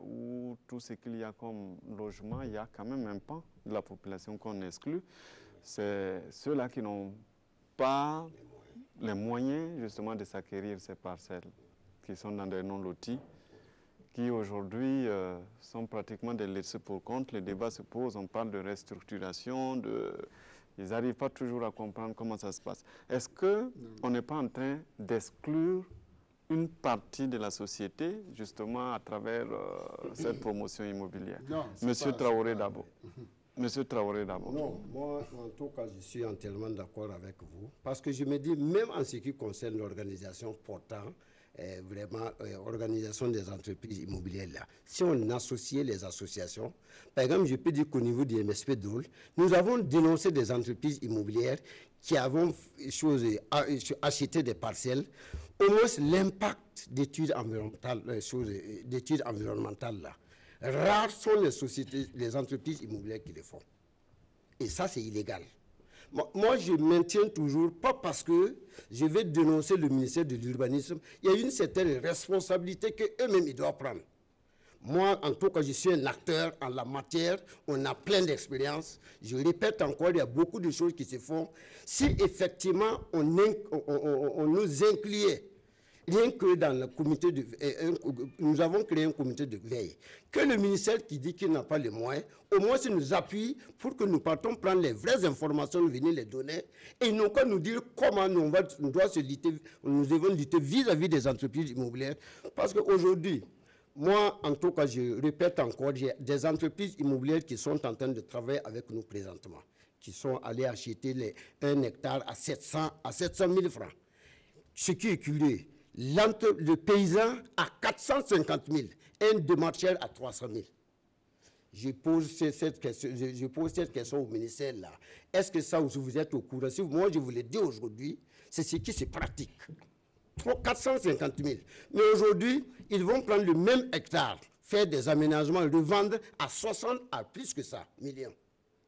ou tout ce qu'il y a comme logement, il y a quand même un pan de la population qu'on exclut. C'est ceux-là qui n'ont pas les moyens justement de s'acquérir ces parcelles, qui sont dans des non-lotis, qui aujourd'hui sont pratiquement des laissés pour compte. Les débats se posent, on parle de restructuration, ils n'arrivent pas toujours à comprendre comment ça se passe. Est-ce qu'on n'est pas en train d'exclure une partie de la société, justement, à travers cette promotion immobilière? Non, Monsieur Traoré d'abord. Monsieur Traoré d'abord. Non, moi, en tout cas, je suis entièrement d'accord avec vous. Parce que je me dis, même en ce qui concerne l'organisation portant, vraiment, organisation des entreprises immobilières là, si on associait les associations, par exemple, je peux dire qu'au niveau du MSP Dole, nous avons dénoncé des entreprises immobilières qui avons acheté des parcelles. Au moins, l'impact d'études environnementales, là. Rares sont les sociétés, les entreprises immobilières qui le font. Et ça, c'est illégal. Moi, je maintiens toujours, pas parce que je vais dénoncer le ministère de l'Urbanisme, il y a une certaine responsabilité qu'eux-mêmes ils doivent prendre. Moi, en tout cas, je suis un acteur en la matière, on a plein d'expériences. Je répète encore, il y a beaucoup de choses qui se font. Si effectivement on nous incluait Rien que dans le comité de nous avons créé un comité de veille. Que le ministère qui dit qu'il n'a pas les moyens, au moins il nous appuie pour que nous partons prendre les vraies informations, venir les donner, et non pas nous dire comment nous devons lutter vis-à-vis des entreprises immobilières. Parce qu'aujourd'hui, moi, en tout cas, je répète encore, j'ai des entreprises immobilières qui sont en train de travailler avec nous présentement, qui sont allées acheter 1 hectare à 700 000 francs. Ce qui est curieux, le paysan à 450 000, un démarcheur à 300 000. Je pose cette question au ministère là. Est-ce que ça, vous êtes au courant? Si moi, je vous l'ai dit aujourd'hui, c'est ce qui se pratique. 450 000. Mais aujourd'hui, ils vont prendre le même hectare, faire des aménagements, revendre à 60 à plus que ça, millions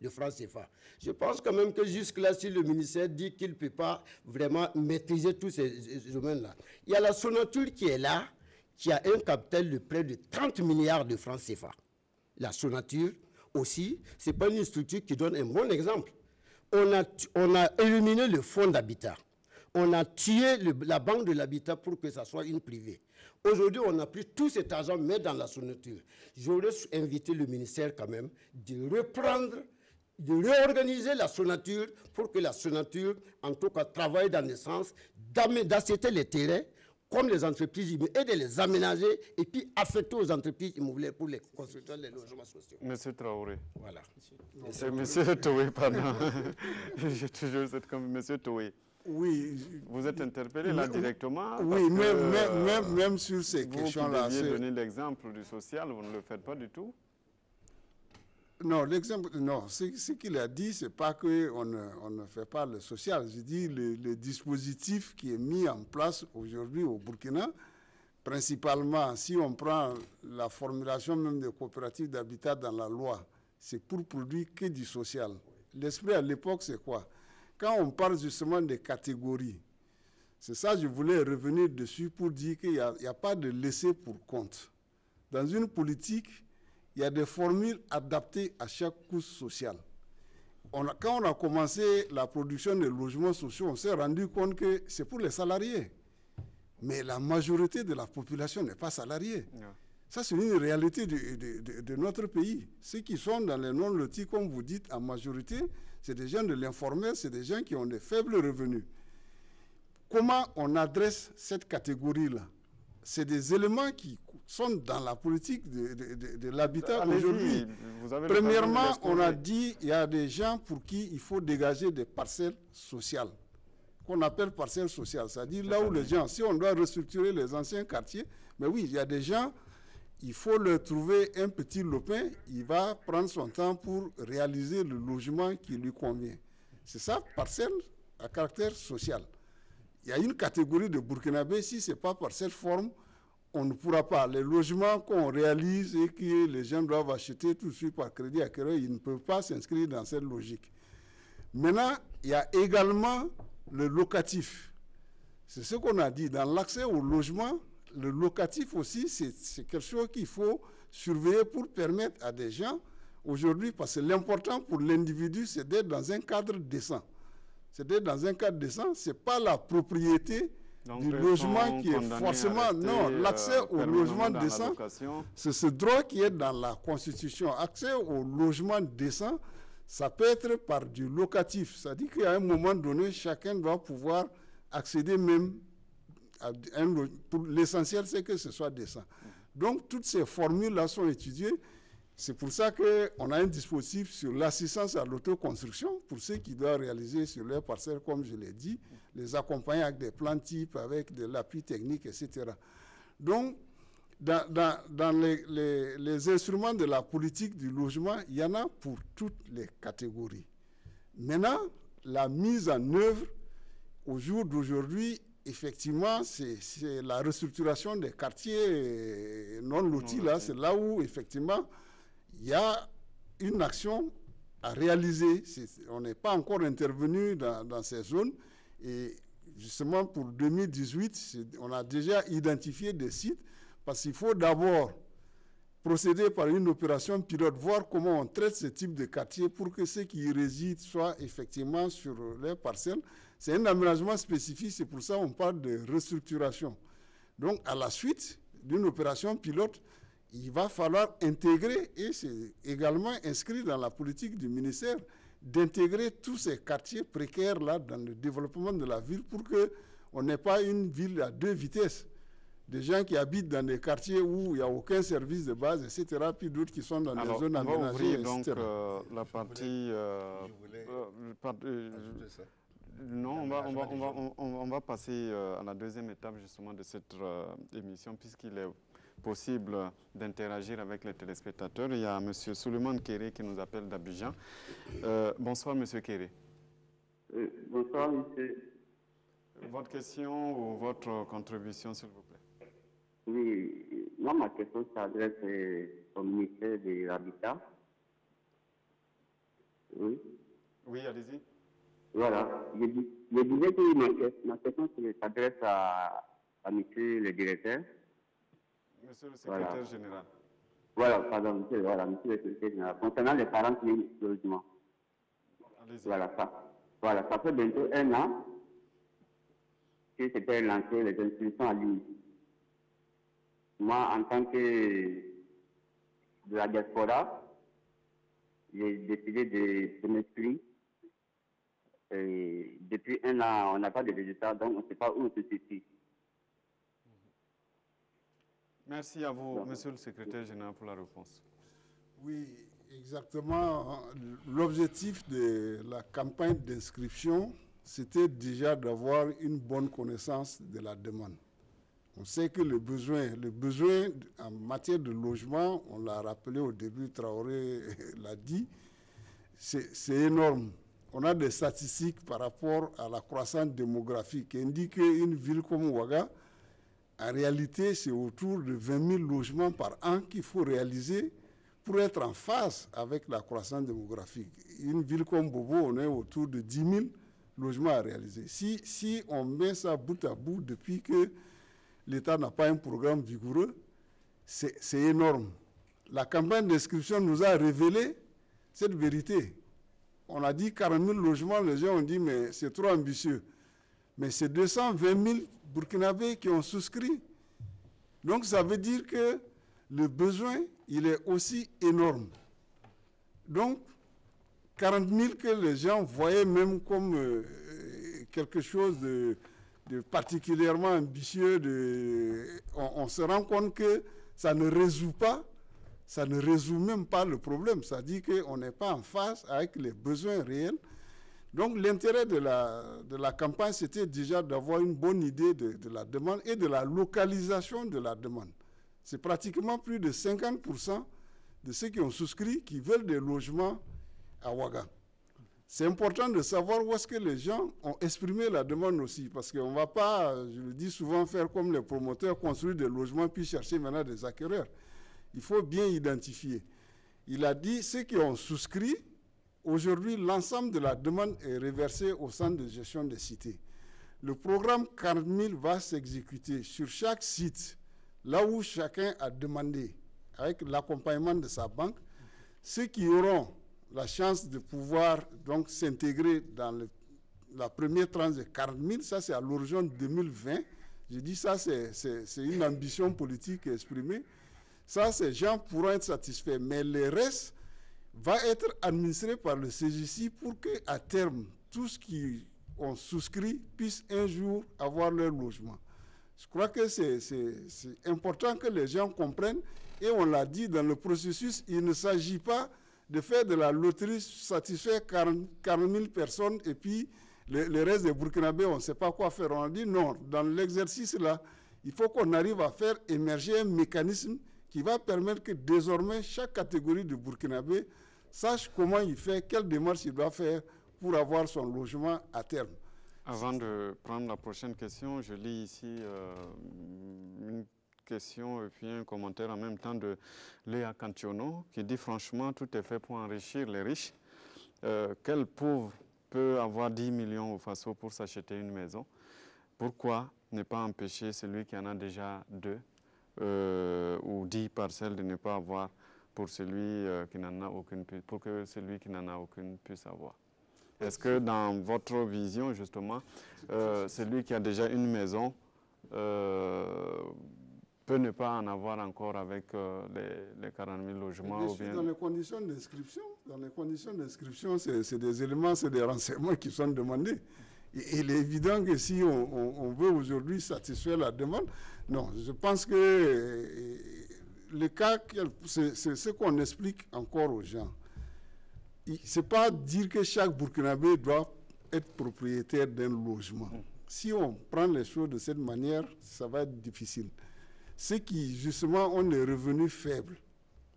de francs CFA. Je pense quand même que jusque-là, si le ministère dit qu'il ne peut pas vraiment maîtriser tous ces domaines-là, il y a la Sonature qui est là, qui a un capital de près de 30 milliards de francs CFA. La Sonature aussi, ce n'est pas une structure qui donne un bon exemple. On a éliminé le fonds d'habitat. On a tué la banque de l'habitat pour que ça soit une privée. Aujourd'hui, on a pris tout cet argent, mais dans la Sonature. J'aurais invité le ministère quand même de reprendre, de réorganiser la Sonature pour que la Sonature, en tout cas, travaille dans le sens d'acheter les terrains comme les entreprises immobilières et de les aménager et puis affecter aux entreprises immobilières pour les constructeurs des logements sociaux. Monsieur Traoré. Voilà. Monsieur Toué, pardon. J'ai toujours cette comme Monsieur Toué. Oui. Vous êtes interpellé là directement. Oui, même sur ces questions-là. Vous deviez donner l'exemple du social, vous ne le faites pas du tout. Non, l'exemple, non. Ce qu'il a dit, c'est pas qu'on ne fait pas le social. Je dis le dispositif qui est mis en place aujourd'hui au Burkina, principalement, si on prend la formulation même des coopératives d'habitat dans la loi, c'est pour produire que du social. L'esprit à l'époque, c'est quoi? Quand on parle justement des catégories, c'est ça je voulais revenir dessus pour dire qu'il n'y a pas de laisser pour compte. Dans une politique, il y a des formules adaptées à chaque couche sociale. Quand on a commencé la production de logements sociaux, on s'est rendu compte que c'est pour les salariés. Mais la majorité de la population n'est pas salariée. Non. Ça, c'est une réalité de notre pays. Ceux qui sont dans les non-lotis, comme vous dites, en majorité, c'est des gens de l'informel, c'est des gens qui ont de faibles revenus. Comment on adresse cette catégorie-là? C'est des éléments qui sont dans la politique de l'habitat aujourd'hui. Premièrement, on a dit qu'il y a des gens pour qui il faut dégager des parcelles sociales, qu'on appelle parcelles sociales. C'est-à-dire là où les gens, si on doit restructurer les anciens quartiers, mais oui, il y a des gens, il faut leur trouver un petit lopin, il va prendre son temps pour réaliser le logement qui lui convient. C'est ça, parcelle à caractère social. Il y a une catégorie de Burkinabés, si ce n'est pas par cette forme, on ne pourra pas. Les logements qu'on réalise et que les gens doivent acheter tout de suite par crédit acquéreur, ils ne peuvent pas s'inscrire dans cette logique. Maintenant, il y a également le locatif. C'est ce qu'on a dit. Dans l'accès au logement, le locatif aussi, c'est quelque chose qu'il faut surveiller pour permettre à des gens, aujourd'hui, parce que l'important pour l'individu, c'est d'être dans un cadre décent. C'est d'être dans un cadre décent, ce n'est pas la propriété du logement qui est forcément... Non, l'accès au logement décent, c'est ce droit qui est dans la Constitution. Accès au logement décent, ça peut être par du locatif. C'est-à-dire qu'à un moment donné, chacun doit pouvoir accéder même à un logement. L'essentiel, c'est que ce soit décent. Donc, toutes ces formules-là sont étudiées. C'est pour ça qu'on a un dispositif sur l'assistance à l'autoconstruction pour ceux qui doivent réaliser sur leur parcelle, comme je l'ai dit, les accompagner avec des plans types, avec de l'appui technique, etc. Donc, dans les instruments de la politique du logement, il y en a pour toutes les catégories. Maintenant, la mise en œuvre, au jour d'aujourd'hui, effectivement, c'est la restructuration des quartiers non lotis, là, c'est là où, effectivement, il y a une action à réaliser. On n'est pas encore intervenu dans ces zones. Et justement, pour 2018, on a déjà identifié des sites parce qu'il faut d'abord procéder par une opération pilote, voir comment on traite ce type de quartier pour que ceux qui y résident soient effectivement sur les parcelles. C'est un aménagement spécifique, c'est pour ça qu'on parle de restructuration. Donc, à la suite d'une opération pilote, il va falloir intégrer, et c'est également inscrit dans la politique du ministère, d'intégrer tous ces quartiers précaires-là dans le développement de la ville pour qu'on n'ait pas une ville à deux vitesses. Des gens qui habitent dans des quartiers où il n'y a aucun service de base, etc., puis d'autres qui sont dans des zones aménagées, etc. Donc, la partie... non, on va passer à la deuxième étape justement de cette émission, puisqu'il est possible d'interagir avec les téléspectateurs. Il y a M. Souleymane Kéré qui nous appelle d'Abidjan. Bonsoir, M. Kéré. Bonsoir, monsieur. Votre question ou votre contribution, s'il vous plaît. Oui, moi, ma question s'adresse au ministère de l'Habitat. Oui. Oui, allez-y. Voilà. Je disais que ma question s'adresse à monsieur le directeur. Monsieur le secrétaire général. Voilà, pardon, monsieur le secrétaire général. Concernant les 40 000 logements. Allez-y. Voilà, ça fait bientôt 1 an que c'était lancé les inscriptions en ligne. Moi, en tant que de la diaspora, j'ai décidé de m'inscrire. Depuis 1 an, on n'a pas de résultats, donc on ne sait pas où on se situe. Merci à vous, monsieur le secrétaire général, pour la réponse. Oui, exactement. L'objectif de la campagne d'inscription, c'était déjà d'avoir une bonne connaissance de la demande. On sait que le besoin en matière de logement, on l'a rappelé au début, Traoré l'a dit, c'est énorme. On a des statistiques par rapport à la croissance démographique qui indiquent qu'une ville comme Ouaga, en réalité, c'est autour de 20 000 logements par an qu'il faut réaliser pour être en phase avec la croissance démographique. Une ville comme Bobo, on est autour de 10 000 logements à réaliser. Si on met ça bout à bout depuis que l'État n'a pas un programme vigoureux, c'est énorme. La campagne d'inscription nous a révélé cette vérité. On a dit 40 000 logements, les gens ont dit mais c'est trop ambitieux. Mais c'est 220 000 Burkinabés qui ont souscrit. Donc ça veut dire que le besoin, il est aussi énorme. Donc 40 000 que les gens voyaient même comme quelque chose de particulièrement ambitieux, on se rend compte que ça ne résout même pas le problème. Ça dit qu'on n'est pas en phase avec les besoins réels. Donc l'intérêt de la campagne, c'était déjà d'avoir une bonne idée de la demande et de la localisation de la demande. C'est pratiquement plus de 50% de ceux qui ont souscrit qui veulent des logements à Ouaga. C'est important de savoir où est-ce que les gens ont exprimé la demande aussi, parce qu'on ne va pas, je le dis souvent, faire comme les promoteurs, construire des logements puis chercher maintenant des acquéreurs. Il faut bien identifier. Il a dit, ceux qui ont souscrit, aujourd'hui, l'ensemble de la demande est reversé au centre de gestion des cités. Le programme 40 000 va s'exécuter sur chaque site, là où chacun a demandé, avec l'accompagnement de sa banque. Ceux qui auront la chance de pouvoir donc s'intégrer dans la première tranche de 40 000, ça c'est à l'horizon 2020. Je dis ça, c'est une ambition politique exprimée. Ça, ces gens pourront être satisfaits. Mais le reste va être administré par le CGC pour qu'à terme, tous qui ont souscrit puissent un jour avoir leur logement. Je crois que c'est important que les gens comprennent. Et on l'a dit dans le processus, il ne s'agit pas de faire de la loterie, satisfaire 40 000 personnes et puis le reste des Burkinabés, on ne sait pas quoi faire. On a dit non, dans l'exercice là, il faut qu'on arrive à faire émerger un mécanisme qui va permettre que désormais chaque catégorie de Burkinabés sache comment il fait, quelle démarche il doit faire pour avoir son logement à terme. Avant de prendre la prochaine question, je lis ici une question et puis un commentaire en même temps de Léa Cantiono qui dit franchement tout est fait pour enrichir les riches. Quel pauvre peut avoir 10 millions au Faso pour s'acheter une maison? Pourquoi ne pas empêcher celui qui en a déjà 2 ou 10 parcelles de ne pas avoir pour celui qui n'en a aucune, pour que celui qui n'en a aucune puisse avoir? Est-ce que dans votre vision justement, celui qui a déjà une maison peut ne pas en avoir encore avec les 40 000 logements. Ou bien... Dans les conditions d'inscription, c'est des éléments, c'est des renseignements qui sont demandés. Et il est évident que si on veut aujourd'hui satisfaire la demande, non, je pense que le cas, c'est ce qu'on explique encore aux gens. Ce n'est pas dire que chaque Burkinabé doit être propriétaire d'un logement. Si on prend les choses de cette manière, ça va être difficile. Ceux qui, justement, ont des revenus faibles,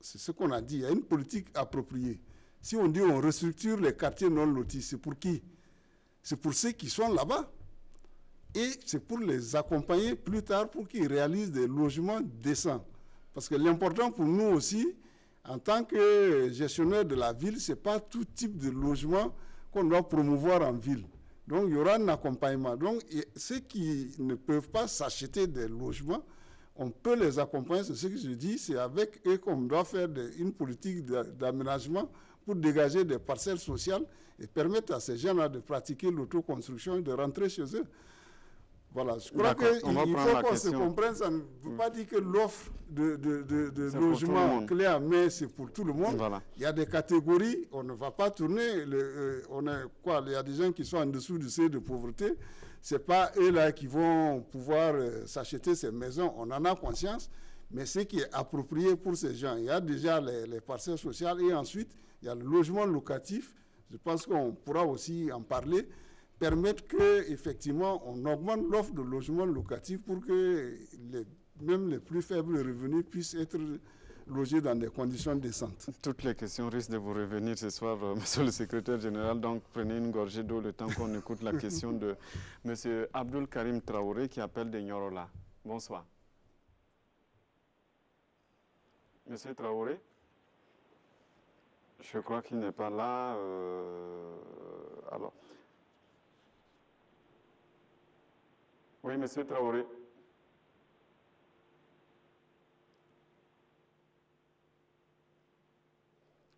c'est ce qu'on a dit, il y a une politique appropriée. Si on dit on restructure les quartiers non lotis, c'est pour qui? C'est pour ceux qui sont là-bas. Et c'est pour les accompagner plus tard pour qu'ils réalisent des logements décents. Parce que l'important pour nous aussi, en tant que gestionnaire de la ville, ce n'est pas tout type de logement qu'on doit promouvoir en ville. Donc, il y aura un accompagnement. Donc, ceux qui ne peuvent pas s'acheter des logements, on peut les accompagner. C'est ce que je dis, c'est avec eux qu'on doit faire une politique d'aménagement pour dégager des parcelles sociales et permettre à ces gens-là de pratiquer l'autoconstruction et de rentrer chez eux. Voilà, je crois qu'il faut qu'on se comprenne, ça ne veut pas dire que l'offre de logement clé en main, c'est pour tout le monde. Voilà. Il y a des catégories, on ne va pas tourner, il y a des gens qui sont en dessous du seuil de pauvreté, ce n'est pas eux-là qui vont pouvoir s'acheter ces maisons, on en a conscience, mais ce qui est approprié pour ces gens, il y a déjà les parcelles sociales et ensuite, il y a le logement locatif, je pense qu'on pourra aussi en parler, permettre qu'effectivement, on augmente l'offre de logements locatifs pour que même les plus faibles revenus puissent être logés dans des conditions décentes. Toutes les questions risquent de vous revenir ce soir, monsieur le secrétaire général. Donc, prenez une gorgée d'eau le temps qu'on écoute la question de monsieur Abdul Karim Traoré qui appelle de Nyorola. Bonsoir. Monsieur Traoré? Je crois qu'il n'est pas là. Alors... Oui, monsieur Traoré.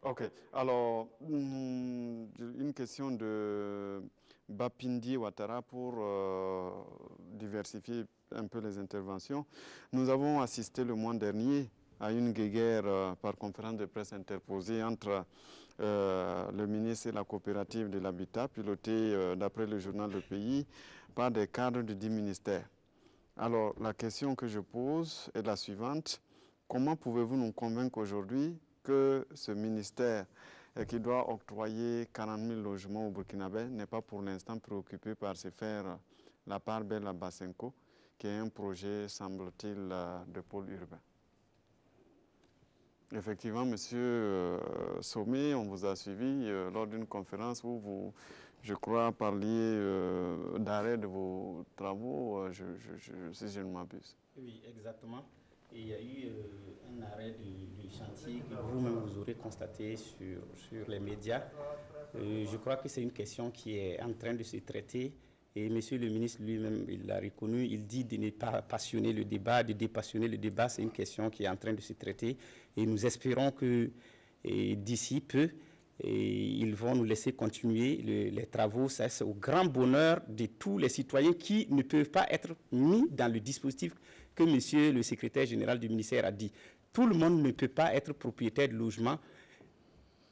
OK. Alors, une question de Bapindi Ouattara pour diversifier un peu les interventions. Nous avons assisté le mois dernier à une guéguerre par conférence de presse interposée entre le ministre et la coopérative de l'habitat, pilotée d'après le journal Le Pays, par des cadres de 10 ministères. Alors, la question que je pose est la suivante. Comment pouvez-vous nous convaincre aujourd'hui que ce ministère qui doit octroyer 40 000 logements au Burkinabé n'est pas pour l'instant préoccupé par se faire la part belle à Basenko, qui est un projet, semble-t-il, de pôle urbain? Effectivement, monsieur Sommet, on vous a suivi lors d'une conférence où vous, je crois, parliez d'arrêt de vos travaux, si je ne m'abuse. Oui, exactement. Et il y a eu un arrêt du chantier que vous-même vous aurez constaté sur les médias. Je crois que c'est une question qui est en train de se traiter. Et monsieur le ministre lui-même, il l'a reconnu, il dit de ne pas passionner le débat, de dépassionner le débat. C'est une question qui est en train de se traiter. Et nous espérons que d'ici peu, ils vont nous laisser continuer les travaux. Ça, c'est au grand bonheur de tous les citoyens qui ne peuvent pas être mis dans le dispositif que monsieur le secrétaire général du ministère a dit. Tout le monde ne peut pas être propriétaire de logement,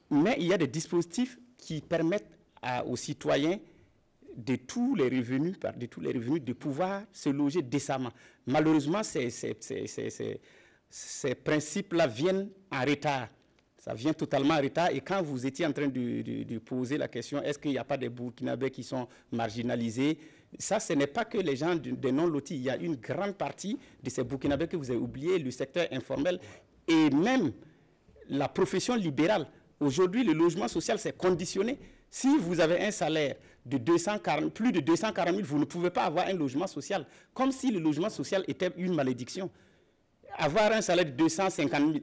mais il y a des dispositifs qui permettent aux citoyens de tous les revenus de pouvoir se loger décemment. Malheureusement, ces principes-là viennent en retard. Ça vient totalement en retard. Et quand vous étiez en train de poser la question, est-ce qu'il n'y a pas des Burkinabés qui sont marginalisés? Ça, ce n'est pas que les gens des non-lotis. Il y a une grande partie de ces Burkinabés que vous avez oublié, le secteur informel et même la profession libérale. Aujourd'hui, le logement social, c'est conditionné. Si vous avez un salaire de plus de 240 000, vous ne pouvez pas avoir un logement social. Comme si le logement social était une malédiction. Avoir un salaire de 250 000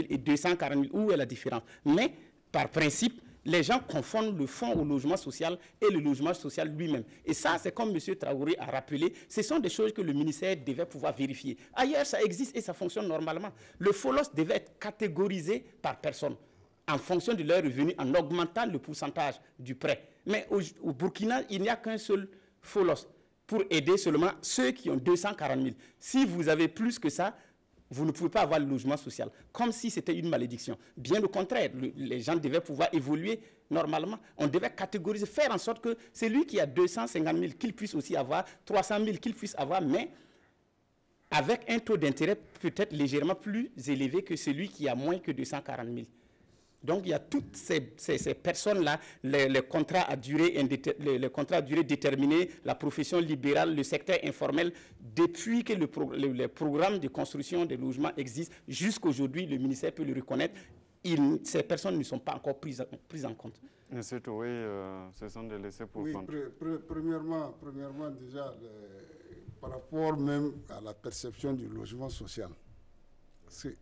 et 240 000, où est la différence? Mais, par principe, les gens confondent le fonds au logement social et le logement social lui-même. Et ça, c'est comme M. Traoré a rappelé, ce sont des choses que le ministère devait pouvoir vérifier. Ailleurs, ça existe et ça fonctionne normalement. Le FOLOS devait être catégorisé par personne, en fonction de leurs revenus, en augmentant le pourcentage du prêt. Mais au Burkina, il n'y a qu'un seul FOLOS. pour aider seulement ceux qui ont 240 000. Si vous avez plus que ça, vous ne pouvez pas avoir le logement social, comme si c'était une malédiction. Bien au contraire, les gens devaient pouvoir évoluer normalement. On devait catégoriser, faire en sorte que celui qui a 250 000, qu'il puisse aussi avoir 300 000, qu'il puisse avoir, mais avec un taux d'intérêt peut-être légèrement plus élevé que celui qui a moins que 240 000. Donc, il y a toutes ces personnes-là, les contrats à durée déterminée, la profession libérale, le secteur informel. Depuis que le programme de construction des logements existe, jusqu'aujourd'hui, le ministère peut le reconnaître, ces personnes ne sont pas encore prises en compte. Monsieur Toué, ce sont des laissés pour compte. Premièrement déjà, par rapport même à la perception du logement social,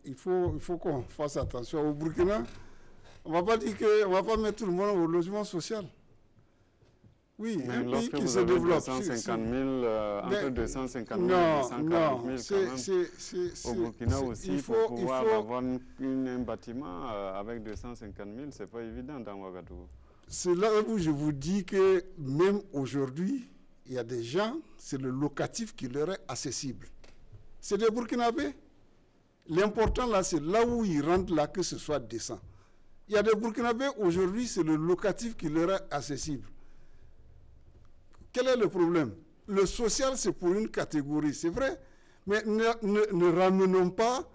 il faut qu'on fasse attention. Au Burkina, on ne va pas dire qu'on ne va pas mettre tout le monde au logement social. Oui, mais un pays qui se avez développe. 250 000, entre 250 000 et 240 000 au Burkina aussi, pour pouvoir avoir un bâtiment avec 250 000, ce n'est pas évident dans Ouagadougou. C'est là où je vous dis que même aujourd'hui, il y a des gens, c'est le locatif qui leur est accessible. C'est des Burkinabés. L'important là, c'est là où ils rentrent là, que ce soit décent. Il y a des Burkinabés, aujourd'hui, c'est le locatif qui leur est accessible. Quel est le problème? Le social, c'est pour une catégorie, c'est vrai, mais ne ramenons pas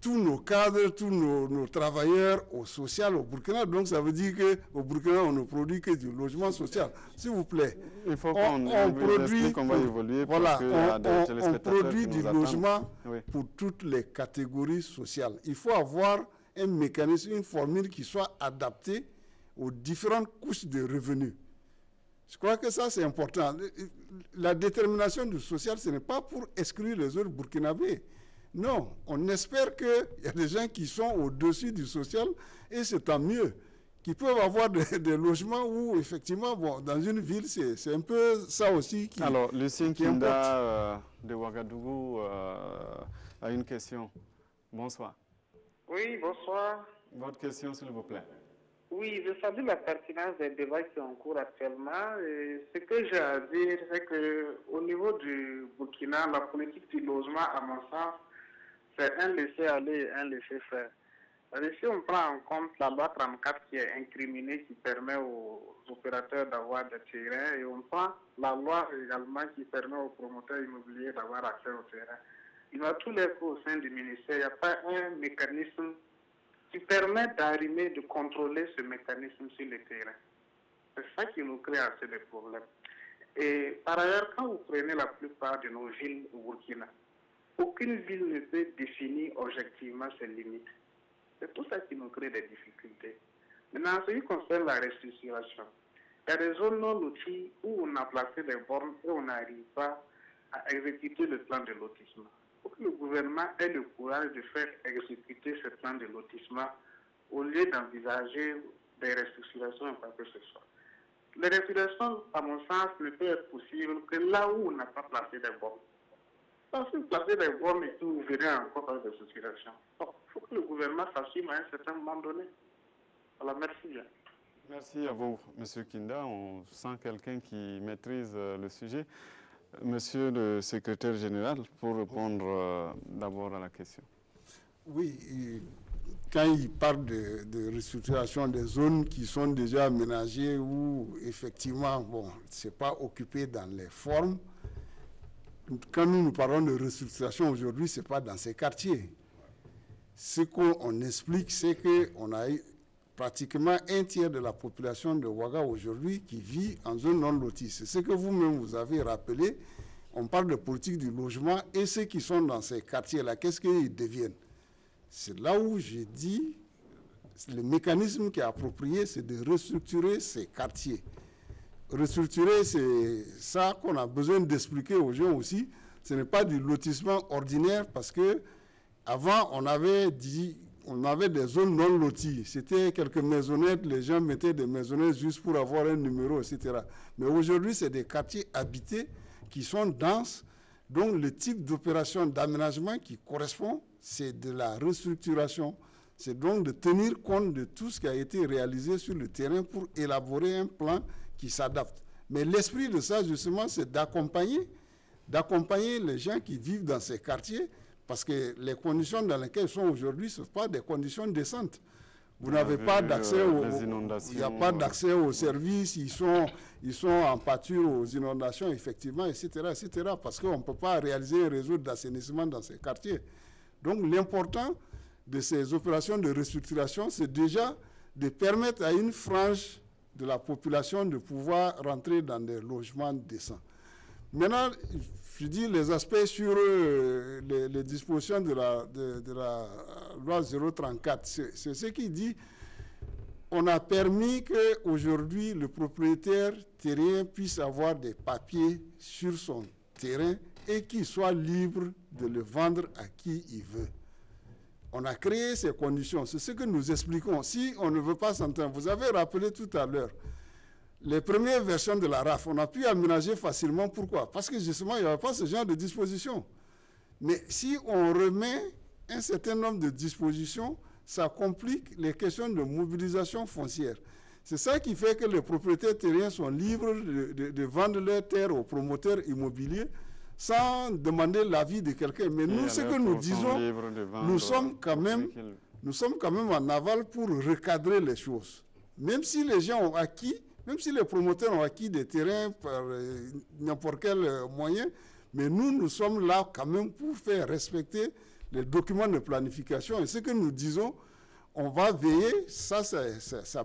tous nos cadres, tous nos travailleurs au social au Burkina. Donc, ça veut dire qu'au Burkina, on ne produit que du logement social. S'il vous plaît, il faut qu'on produit, qu'on va évoluer. Voilà, on produit du logement pour toutes les catégories sociales. Il faut avoir un mécanisme, une formule qui soit adaptée aux différentes couches de revenus. Je crois que ça, c'est important. La détermination du social, ce n'est pas pour exclure les autres burkinabés. Non, on espère qu'il y a des gens qui sont au-dessus du social, et c'est tant mieux, qui peuvent avoir des logements où, effectivement, bon, dans une ville, c'est un peu ça aussi qui... Alors, Lucien Kinda de Ouagadougou a une question. Bonsoir. Oui, bonsoir. Votre question, s'il vous plaît. Oui, je salue la pertinence des débats qui sont en cours actuellement. Et ce que j'ai à dire, c'est qu'au niveau du Burkina, la politique du logement, à mon sens, c'est un laisser-aller et un laisser-faire. Si on prend en compte la loi 34 qui est incriminée, qui permet aux opérateurs d'avoir des terrains, et on prend la loi également qui permet aux promoteurs immobiliers d'avoir accès au terrain. Il y a tous les coûts au sein du ministère, il n'y a pas un mécanisme qui permet d'arrimer, de contrôler ce mécanisme sur le terrain. C'est ça qui nous crée assez de problèmes. Et par ailleurs, quand vous prenez la plupart de nos villes au Burkina, aucune ville ne peut définir objectivement ses limites. C'est tout ça qui nous crée des difficultés. Maintenant, en ce qui concerne la restructuration, il y a des zones non loties où on a placé des bornes et on n'arrive pas à exécuter le plan de lotissement. Il faut que le gouvernement ait le courage de faire exécuter ce plan de lotissement au lieu d'envisager des restructurations et pas que ce soit. Les restructurations, à mon sens, ne peuvent être possibles que là où on n'a pas placé des bornes. Parce que placer des bornes et tout, vous verrez encore par des restructurations. Il faut que le gouvernement s'assume à un certain moment donné. Voilà, merci bien. Merci à vous, M. Kinda. On sent quelqu'un qui maîtrise le sujet. Monsieur le secrétaire général, pour répondre d'abord à la question. Oui, quand il parle de restructuration des zones qui sont déjà aménagées où effectivement, bon, ce n'est pas occupé dans les formes, quand nous parlons de restructuration aujourd'hui, ce n'est pas dans ces quartiers. Ce qu'on explique, c'est qu'on a pratiquement un tiers de la population de Ouaga aujourd'hui qui vit en zone non lotie. C'est ce que vous-même vous avez rappelé. On parle de politique du logement et ceux qui sont dans ces quartiers-là, qu'est-ce qu'ils deviennent? C'est là où j'ai dit, le mécanisme qui est approprié, c'est de restructurer ces quartiers. Restructurer, c'est ça qu'on a besoin d'expliquer aux gens aussi. Ce n'est pas du lotissement ordinaire parce que avant on avait dit, on avait des zones non loties. C'était quelques maisonnettes, les gens mettaient des maisonnettes juste pour avoir un numéro, etc. Mais aujourd'hui, c'est des quartiers habités qui sont denses. Donc le type d'opération d'aménagement qui correspond, c'est de la restructuration. C'est donc de tenir compte de tout ce qui a été réalisé sur le terrain pour élaborer un plan qui s'adapte. Mais l'esprit de ça, justement, c'est d'accompagner les gens qui vivent dans ces quartiers, parce que les conditions dans lesquelles ils sont aujourd'hui, ce ne sont pas des conditions décentes. Vous n'avez pas d'accès il n'y a pas d'accès aux services, ils sont en pâture aux inondations, effectivement, etc., parce qu'on ne peut pas réaliser un réseau d'assainissement dans ces quartiers. Donc, l'important de ces opérations de restructuration, c'est déjà de permettre à une frange de la population de pouvoir rentrer dans des logements décents. Maintenant, je dis les aspects sur les dispositions de la loi 034. C'est ce qui dit, on a permis qu'aujourd'hui le propriétaire terrien puisse avoir des papiers sur son terrain et qu'il soit libre de le vendre à qui il veut. On a créé ces conditions. C'est ce que nous expliquons. Si on ne veut pas s'entendre, vous avez rappelé tout à l'heure, les premières versions de la RAF, on a pu aménager facilement. Pourquoi? Parce que justement, il n'y avait pas ce genre de dispositions. Mais si on remet un certain nombre de dispositions, ça complique les questions de mobilisation foncière. C'est ça qui fait que les propriétaires terriens sont libres de vendre leurs terres aux promoteurs immobiliers sans demander l'avis de quelqu'un. Mais nous, ce que nous disons, nous sommes quand même en aval pour recadrer les choses. Même si les gens ont acquis, même si les promoteurs ont acquis des terrains par n'importe quel moyen, mais nous sommes là quand même pour faire respecter les documents de planification. Et ce que nous disons, on va veiller, ça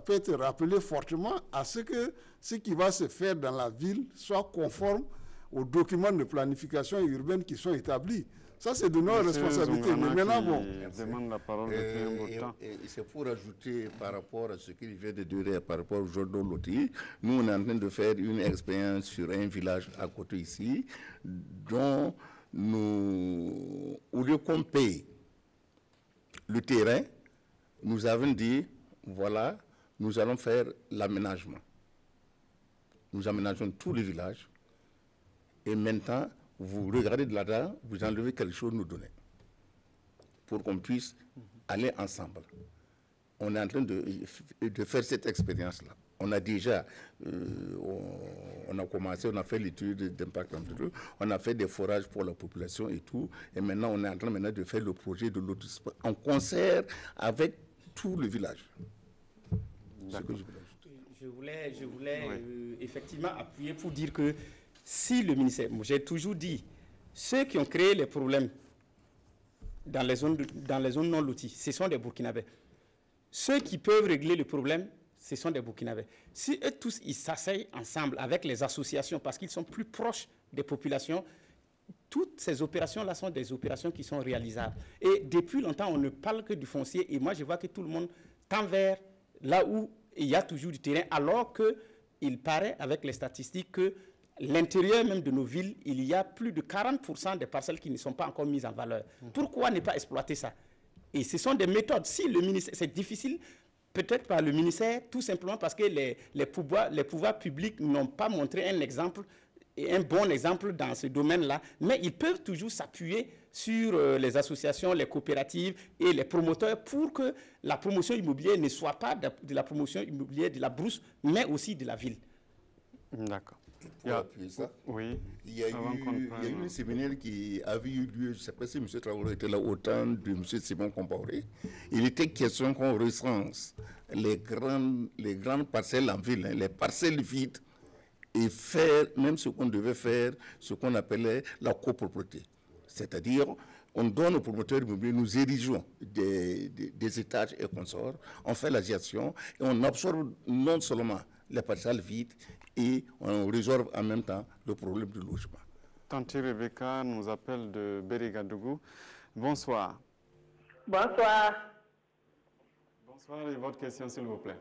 peut être rappelé fortement, à ce que ce qui va se faire dans la ville soit conforme aux documents de planification urbaine qui sont établis. Ça, c'est de nos responsabilités. Mais maintenant, bon. Demande la parole et c'est pour ajouter par rapport à ce qu'il vient de dire par rapport au Jordan Loti, nous, on est en train de faire une expérience sur un village à côté ici, dont nous, au lieu qu'on paye le terrain, nous avons dit, voilà, nous allons faire l'aménagement. Nous aménageons tout le village. Et maintenant, vous regardez de là-dedans, vous enlevez quelque chose, nous donner. Pour qu'on puisse aller ensemble. On est en train de faire cette expérience-là. On a déjà, on a commencé, on a fait l'étude d'impact, on a fait des forages pour la population et tout. Et maintenant, on est en train de faire le projet de lotissement en concert avec tout le village. Je voulais effectivement appuyer pour dire que si le ministère, j'ai toujours dit, ceux qui ont créé les problèmes dans les zones non loties, ce sont des Burkinabés. Ceux qui peuvent régler le problème, ce sont des Burkinabés. Si eux tous, ils s'asseyent ensemble avec les associations, parce qu'ils sont plus proches des populations, toutes ces opérations-là sont des opérations qui sont réalisables. Et depuis longtemps, on ne parle que du foncier. Et moi, je vois que tout le monde tend vers là où il y a toujours du terrain, alors qu'il paraît, avec les statistiques, que l'intérieur même de nos villes, il y a plus de 40% des parcelles qui ne sont pas encore mises en valeur. Pourquoi ne pas exploiter ça? Et ce sont des méthodes. Si le ministère, c'est difficile, peut-être par le ministère, tout simplement parce que les pouvoirs publics n'ont pas montré un exemple, et un bon exemple dans ce domaine-là, mais ils peuvent toujours s'appuyer sur les associations, les coopératives et les promoteurs pour que la promotion immobilière ne soit pas de la promotion immobilière de la brousse, mais aussi de la ville. D'accord. Pour appuyer ça, oui. Il y a eu un séminaire qui avait eu lieu, je ne sais pas si M. Traoré était là, au temps de M. Simon Compaoré. Il était question qu'on recense les grandes parcelles en ville, les parcelles vides, et faire même ce qu'on devait faire, ce qu'on appelait la copropriété. C'est-à-dire, on donne aux promoteurs immobiliers, nous érigeons des étages et consorts, on fait la gestion et on absorbe non seulement les parcelles vides, et on résolve en même temps le problème du logement. Tante Rebecca nous appelle de Bérigadougou. Bonsoir. Bonsoir. Bonsoir, et votre question, s'il vous plaît.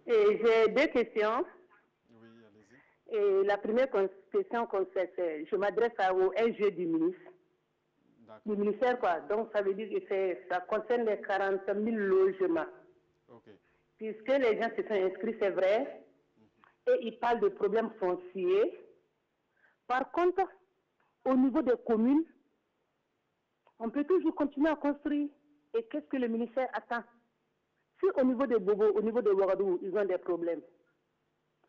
J'ai deux questions. Oui, allez-y. Et la première question concerne, je m'adresse au SG du ministre. Du ministère, quoi. Donc, ça veut dire que ça concerne les 40 000 logements. Okay. Puisque les gens se sont inscrits, c'est vrai, et ils parlent de problèmes fonciers. Par contre, au niveau des communes, on peut toujours continuer à construire. Et qu'est-ce que le ministère attend? Si au niveau de Bobo, au niveau de Ouagadougou, ils ont des problèmes,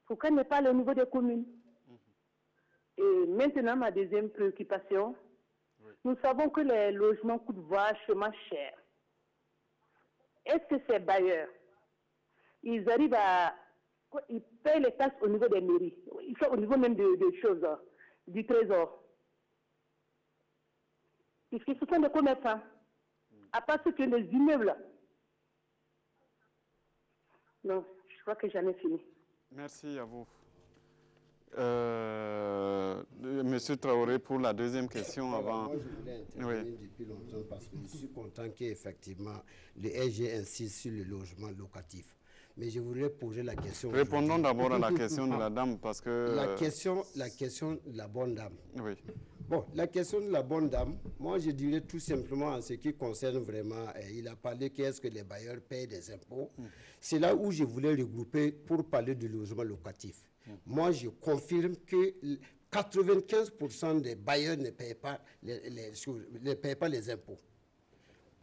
Pourquoi ne pas au niveau des communes? Et maintenant, ma deuxième préoccupation, nous savons que les logements coûtent vachement cher. Est-ce que ces bailleurs, ils arrivent ils payent les taxes au niveau des mairies, ils sont au niveau même des choses, du trésor? Puisque ce sont des commerçants, à part ceux qui ont des immeubles. Non, je crois que j'en ai fini. Merci à vous. Monsieur Traoré, pour la deuxième question avant. Moi, je voulais intervenir depuis longtemps parce que je suis content qu'effectivement le SG insiste sur le logement locatif. Mais je voudrais poser la question. Répondons d'abord à la question de la dame parce que... La question de la bonne dame. Oui. Bon, la question de la bonne dame, moi je dirais tout simplement en ce qui concerne vraiment, il a parlé qu'est-ce que les bailleurs payent des impôts. C'est là où je voulais regrouper pour parler du logement locatif. Moi je confirme que 95% des bailleurs ne payent pas les impôts.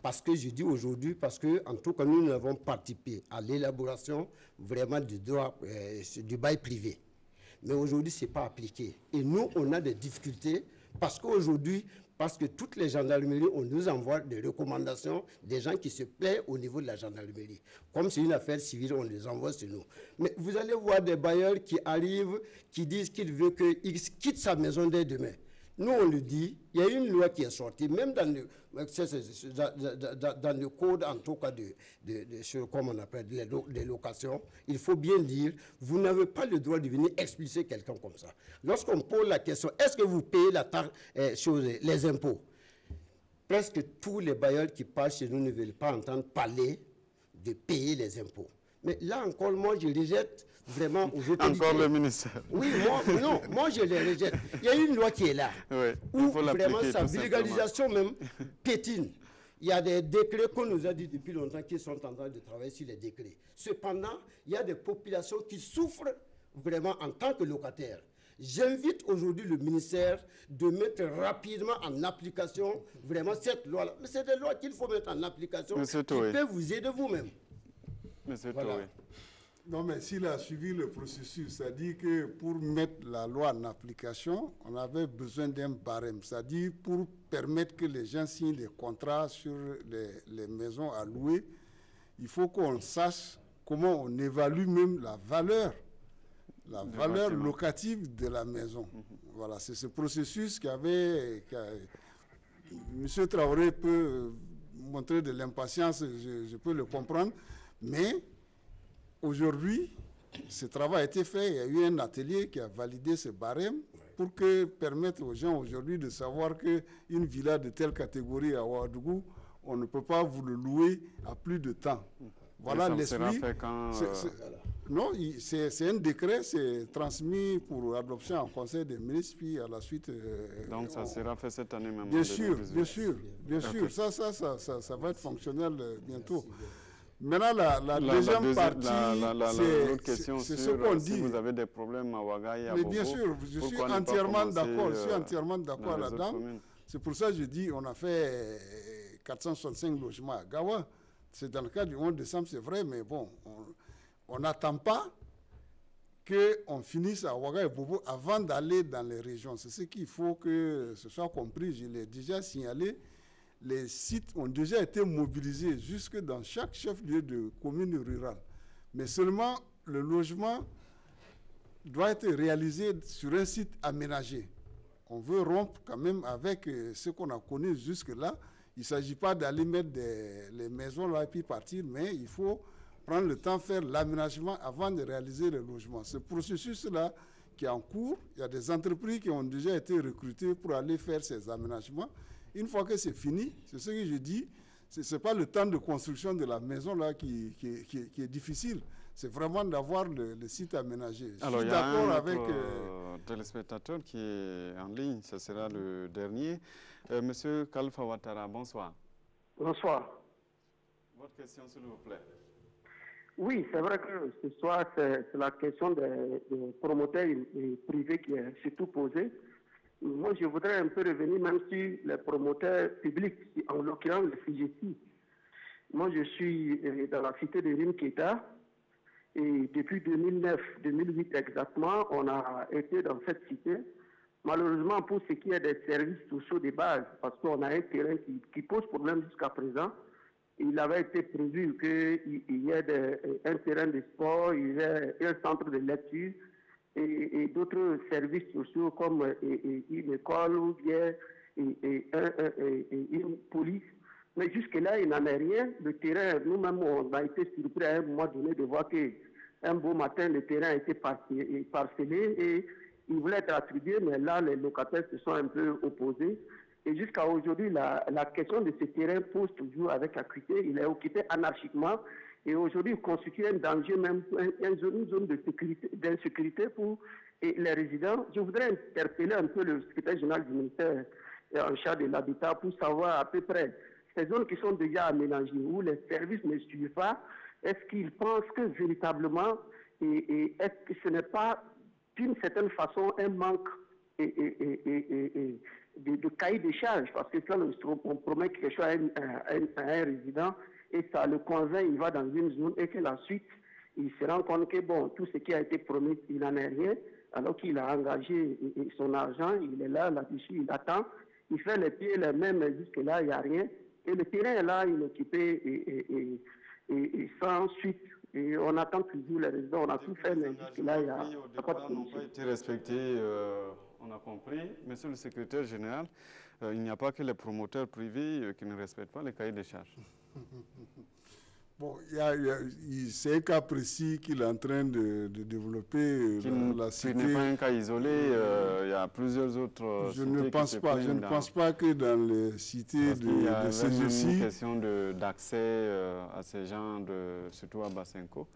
Parce que je dis aujourd'hui, parce que en tout cas nous avons participé à l'élaboration vraiment du droit du bail privé. Mais aujourd'hui, ce n'est pas appliqué. Et nous, on a des difficultés parce qu'aujourd'hui, parce que toutes les gendarmeries, on nous envoie des recommandations des gens qui se plaignent au niveau de la gendarmerie. Comme c'est une affaire civile, on les envoie sur nous. Mais vous allez voir des bailleurs qui arrivent, qui disent qu'ils veulent qu'il quitte sa maison dès demain. Nous, on le dit, il y a une loi qui est sortie, même dans le code, en tout cas, comme on appelle, des locations, il faut bien dire, vous n'avez pas le droit de venir expulser quelqu'un comme ça. Lorsqu'on pose la question, est-ce que vous payez les impôts? Presque tous les bailleurs qui passent chez nous ne veulent pas entendre parler de payer les impôts. Mais là encore, moi, je rejette vraiment aux autorités. Encore le ministère. Oui, moi je les rejette. Il y a une loi qui est là, où vraiment sa vulgarisation même pétine. Il y a des décrets qu'on nous a dit depuis longtemps qu'ils sont en train de travailler sur les décrets. Cependant, il y a des populations qui souffrent vraiment en tant que locataires. J'invite aujourd'hui le ministère de mettre rapidement en application vraiment cette loi-là. Mais c'est des lois qu'il faut mettre en application qui peuvent vous aider vous-même. Monsieur voilà. Touré. Non, mais s'il a suivi le processus, c'est-à-dire que pour mettre la loi en application, on avait besoin d'un barème, c'est-à-dire pour permettre que les gens signent des contrats sur les maisons à louer, il faut qu'on sache comment on évalue même la valeur locative de la maison. Voilà, c'est ce processus M. Traoré peut montrer de l'impatience, je peux le comprendre, mais aujourd'hui, ce travail a été fait. Il y a eu un atelier qui a validé ce barème pour permettre aux gens aujourd'hui de savoir qu'une villa de telle catégorie à Ouagadougou, on ne peut pas vous le louer à plus de temps. Voilà l'esprit. Non, c'est un décret, c'est transmis pour adoption en Conseil des ministres, puis à la suite... Donc ça sera fait cette année même. Bien sûr. Ça va être fonctionnel bientôt. Maintenant, la deuxième partie, c'est ce qu'on dit. Si vous avez des problèmes à Ouaga et à Bobo, bien sûr, je suis entièrement d'accord là-dedans. C'est pour ça que je dis on a fait 465 logements à Gawa. C'est dans le cadre du 11 décembre, c'est vrai, mais bon, on n'attend pas qu'on finisse à Ouaga et Bobo avant d'aller dans les régions. C'est ce qu'il faut que ce soit compris. Je l'ai déjà signalé. Les sites ont déjà été mobilisés jusque dans chaque chef-lieu de commune rurale. Mais seulement le logement doit être réalisé sur un site aménagé. On veut rompre quand même avec ce qu'on a connu jusque-là. Il ne s'agit pas d'aller mettre les maisons là et puis partir, mais il faut prendre le temps de faire l'aménagement avant de réaliser le logement. Ce processus-là qui est en cours, il y a des entreprises qui ont déjà été recrutées pour aller faire ces aménagements. Une fois que c'est fini, c'est ce que je dis, ce n'est pas le temps de construction de la maison là qui est difficile. C'est vraiment d'avoir le site aménagé. Alors, il y a un téléspectateur qui est en ligne, ce sera le dernier. Monsieur Kalfa Ouattara, bonsoir. Bonsoir. Votre question, s'il vous plaît. Oui, c'est vrai que ce soir, c'est la question des promoteurs privés qui est surtout posée. Moi, je voudrais un peu revenir même sur les promoteurs publics, en l'occurrence les FIGETI. Moi, je suis dans la cité de Rimketa Et depuis 2009-2008 exactement, on a été dans cette cité. Malheureusement, pour ce qui est des services sociaux de base, parce qu'on a un terrain qui pose problème jusqu'à présent, il avait été prévu qu'il y ait un terrain de sport, il y ait un centre de lecture et d'autres services sociaux comme une école ou bien une police. Mais jusque-là, il n'en est rien. Le terrain, nous-mêmes, on a été surpris à un moment donné de voir qu'un beau matin, le terrain a été parcellé et il voulait être attribué, mais là, les locataires se sont un peu opposés. Et jusqu'à aujourd'hui, la question de ce terrain pose toujours avec acuité. Il est occupé anarchiquement. Et aujourd'hui, il constitue un danger, même une zone d'insécurité pour les résidents. Je voudrais interpeller un peu le secrétaire général du ministère en charge de l'habitat pour savoir à peu près ces zones qui sont déjà aménagées, où les services ne suivent pas. Est-ce qu'ils pensent que véritablement, est-ce que ce n'est pas d'une certaine façon un manque de cahier de charges, parce que quand on promet quelque chose à un résident et ça le convainc, il va dans une zone et que la suite, il se rend compte que bon, tout ce qui a été promis, il n'en est rien, alors qu'il a engagé son argent, il est là-dessus, il attend, il fait les pieds les mêmes, jusque-là, il n'y a rien. Et le terrain est là, il est occupé et sans suite. Et on attend toujours les résidents, on a tout fait, mais jusque-là, il n'y a pas de solution. N'ont pas été respectés, on a compris. Monsieur le secrétaire général, il n'y a pas que les promoteurs privés qui ne respectent pas les cahiers des charges. Bon, c'est un cas précis qu'il est en train de développer la cité. Ce n'est pas un cas isolé, il y a plusieurs autres Je ne pense pas que dans les cités de CGC... Il y a une question d'accès à ces gens, surtout à Basenko.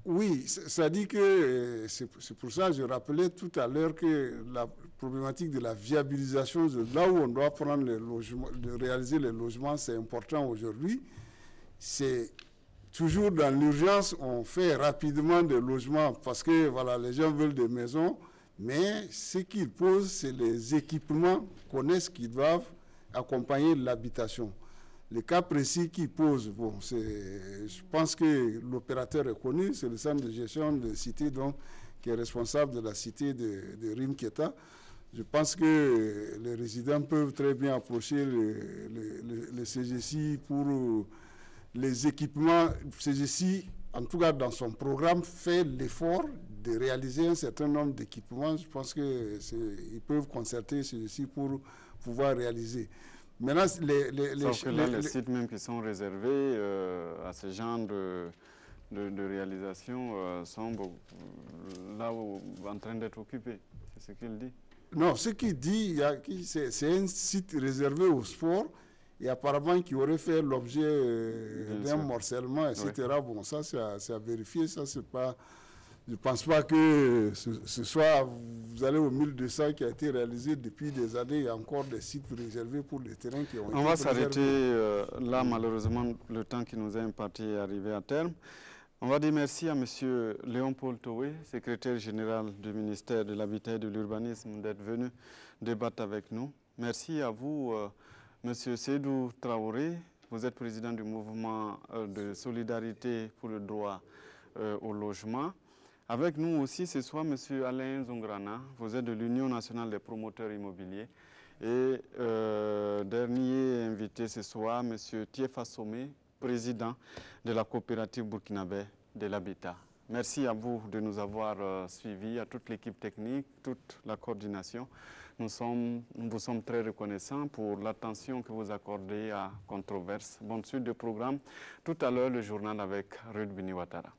Oui, ça dit que c'est pour ça que je rappelais tout à l'heure que la problématique de la viabilisation, de là où on doit prendre les logements, de réaliser les logements, c'est important aujourd'hui. C'est toujours dans l'urgence, on fait rapidement des logements parce que voilà, les gens veulent des maisons, mais ce qu'ils posent, c'est les équipements qu'on connaît qui doivent accompagner l'habitation. Le cas précis qu'ils posent, bon, je pense que l'opérateur est connu, c'est le centre de gestion de cité donc, qui est responsable de la cité de Rimketa. Je pense que les résidents peuvent très bien approcher le CGC pour les équipements. CGC, en tout cas dans son programme, fait l'effort de réaliser un certain nombre d'équipements. Je pense qu'ils peuvent concerter CGC pour pouvoir réaliser. Maintenant, les sites même qui sont réservés à ce genre de réalisation sont là où, en train d'être occupés. C'est ce qu'il dit. Non, ce qu'il dit, c'est un site réservé au sport et apparemment qui aurait fait l'objet d'un morcellement, etc. Oui. Bon, ça, c'est à vérifier. Ça, c'est pas... Je ne pense pas que ce soit, vous allez au 1200 qui a été réalisé depuis des années, il y a encore des sites réservés pour les terrains qui ont été réservés. On va s'arrêter là, malheureusement, le temps qui nous est imparti est arrivé à terme. On va dire merci à M. Léon-Paul Towé, secrétaire général du ministère de l'Habitat et de l'Urbanisme, d'être venu débattre avec nous. Merci à vous, M. Seydou Traoré, vous êtes président du mouvement de solidarité pour le droit au logement. Avec nous aussi ce soir, M. Alain Zongrana, vous êtes de l'Union nationale des promoteurs immobiliers. Et dernier invité ce soir, M. Tiefa Somé, président de la coopérative burkinabé de l'habitat. Merci à vous de nous avoir suivis, à toute l'équipe technique, toute la coordination. Nous vous sommes très reconnaissants pour l'attention que vous accordez à Controverse. Bonne suite de programme. Tout à l'heure, le journal avec Ruth Bini Ouattara.